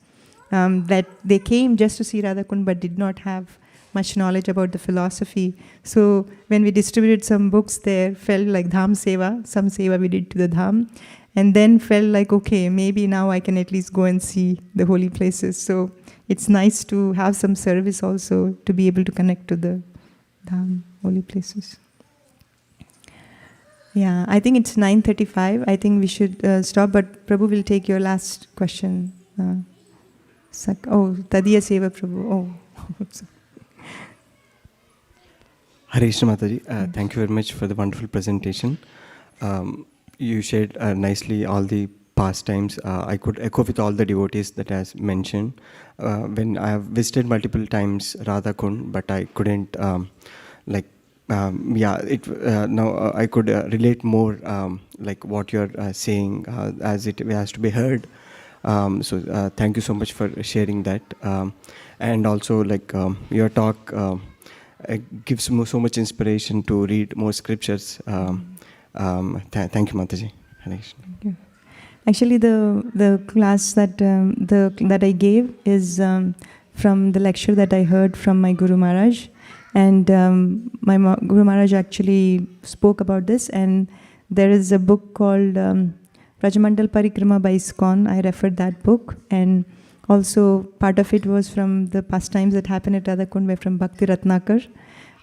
that they came just to see Radhakund but did not have much knowledge about the philosophy. So when we distributed some books there, felt like Dham Seva, some Seva we did to the Dham, and then felt like, okay, maybe now I can at least go and see the holy places. So it's nice to have some service also to be able to connect to the Dham, holy places. Yeah, I think it's 9:35. I think we should stop, but Prabhu will take your last question. Tadiya Seva Prabhu. Oh, Hare Krishna Mataji, thank you very much for the wonderful presentation. You shared nicely all the pastimes. I could echo with all the devotees that has mentioned. When I have visited multiple times Radhakund, but I couldn't now I could relate more like what you're saying as it has to be heard. So thank you so much for sharing that. And also your talk gives so much inspiration to read more scriptures. Thank you, Mataji. Thank you. Actually, the class that I gave is from the lecture that I heard from my Guru Maharaj, and my Guru Maharaj actually spoke about this. And there is a book called Rajamandal Parikrama by ISKCON. I referred that book, and also part of it was from the pastimes that happened at Radhakund from Bhakti Ratnakar.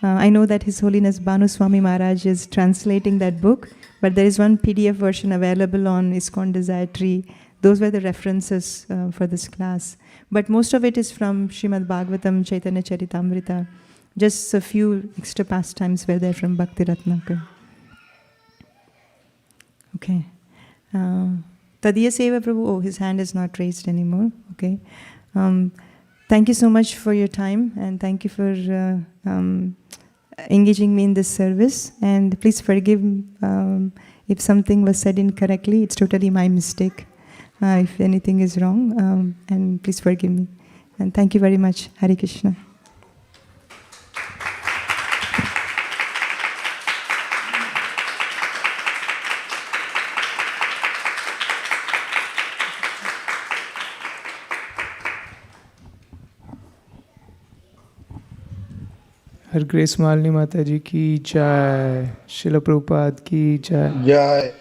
I know that His Holiness Bhanu Swami Maharaj is translating that book, but there is one PDF version available on ISKCON Desire Tree. Those were the references for this class. But most of it is from Srimad Bhagavatam, Chaitanya Charitamrita. Just a few extra pastimes were there from Bhakti Ratnakar. Okay. Tadiya Seva Prabhu, oh, his hand is not raised anymore. Okay. Thank you so much for your time, and thank you for engaging me in this service. And please forgive if something was said incorrectly. It's totally my mistake. If anything is wrong, and please forgive me. And thank you very much. Hare Krishna. Her Grace Malini Mataji ki jai, Srila Prabhupada ki jai. Jai.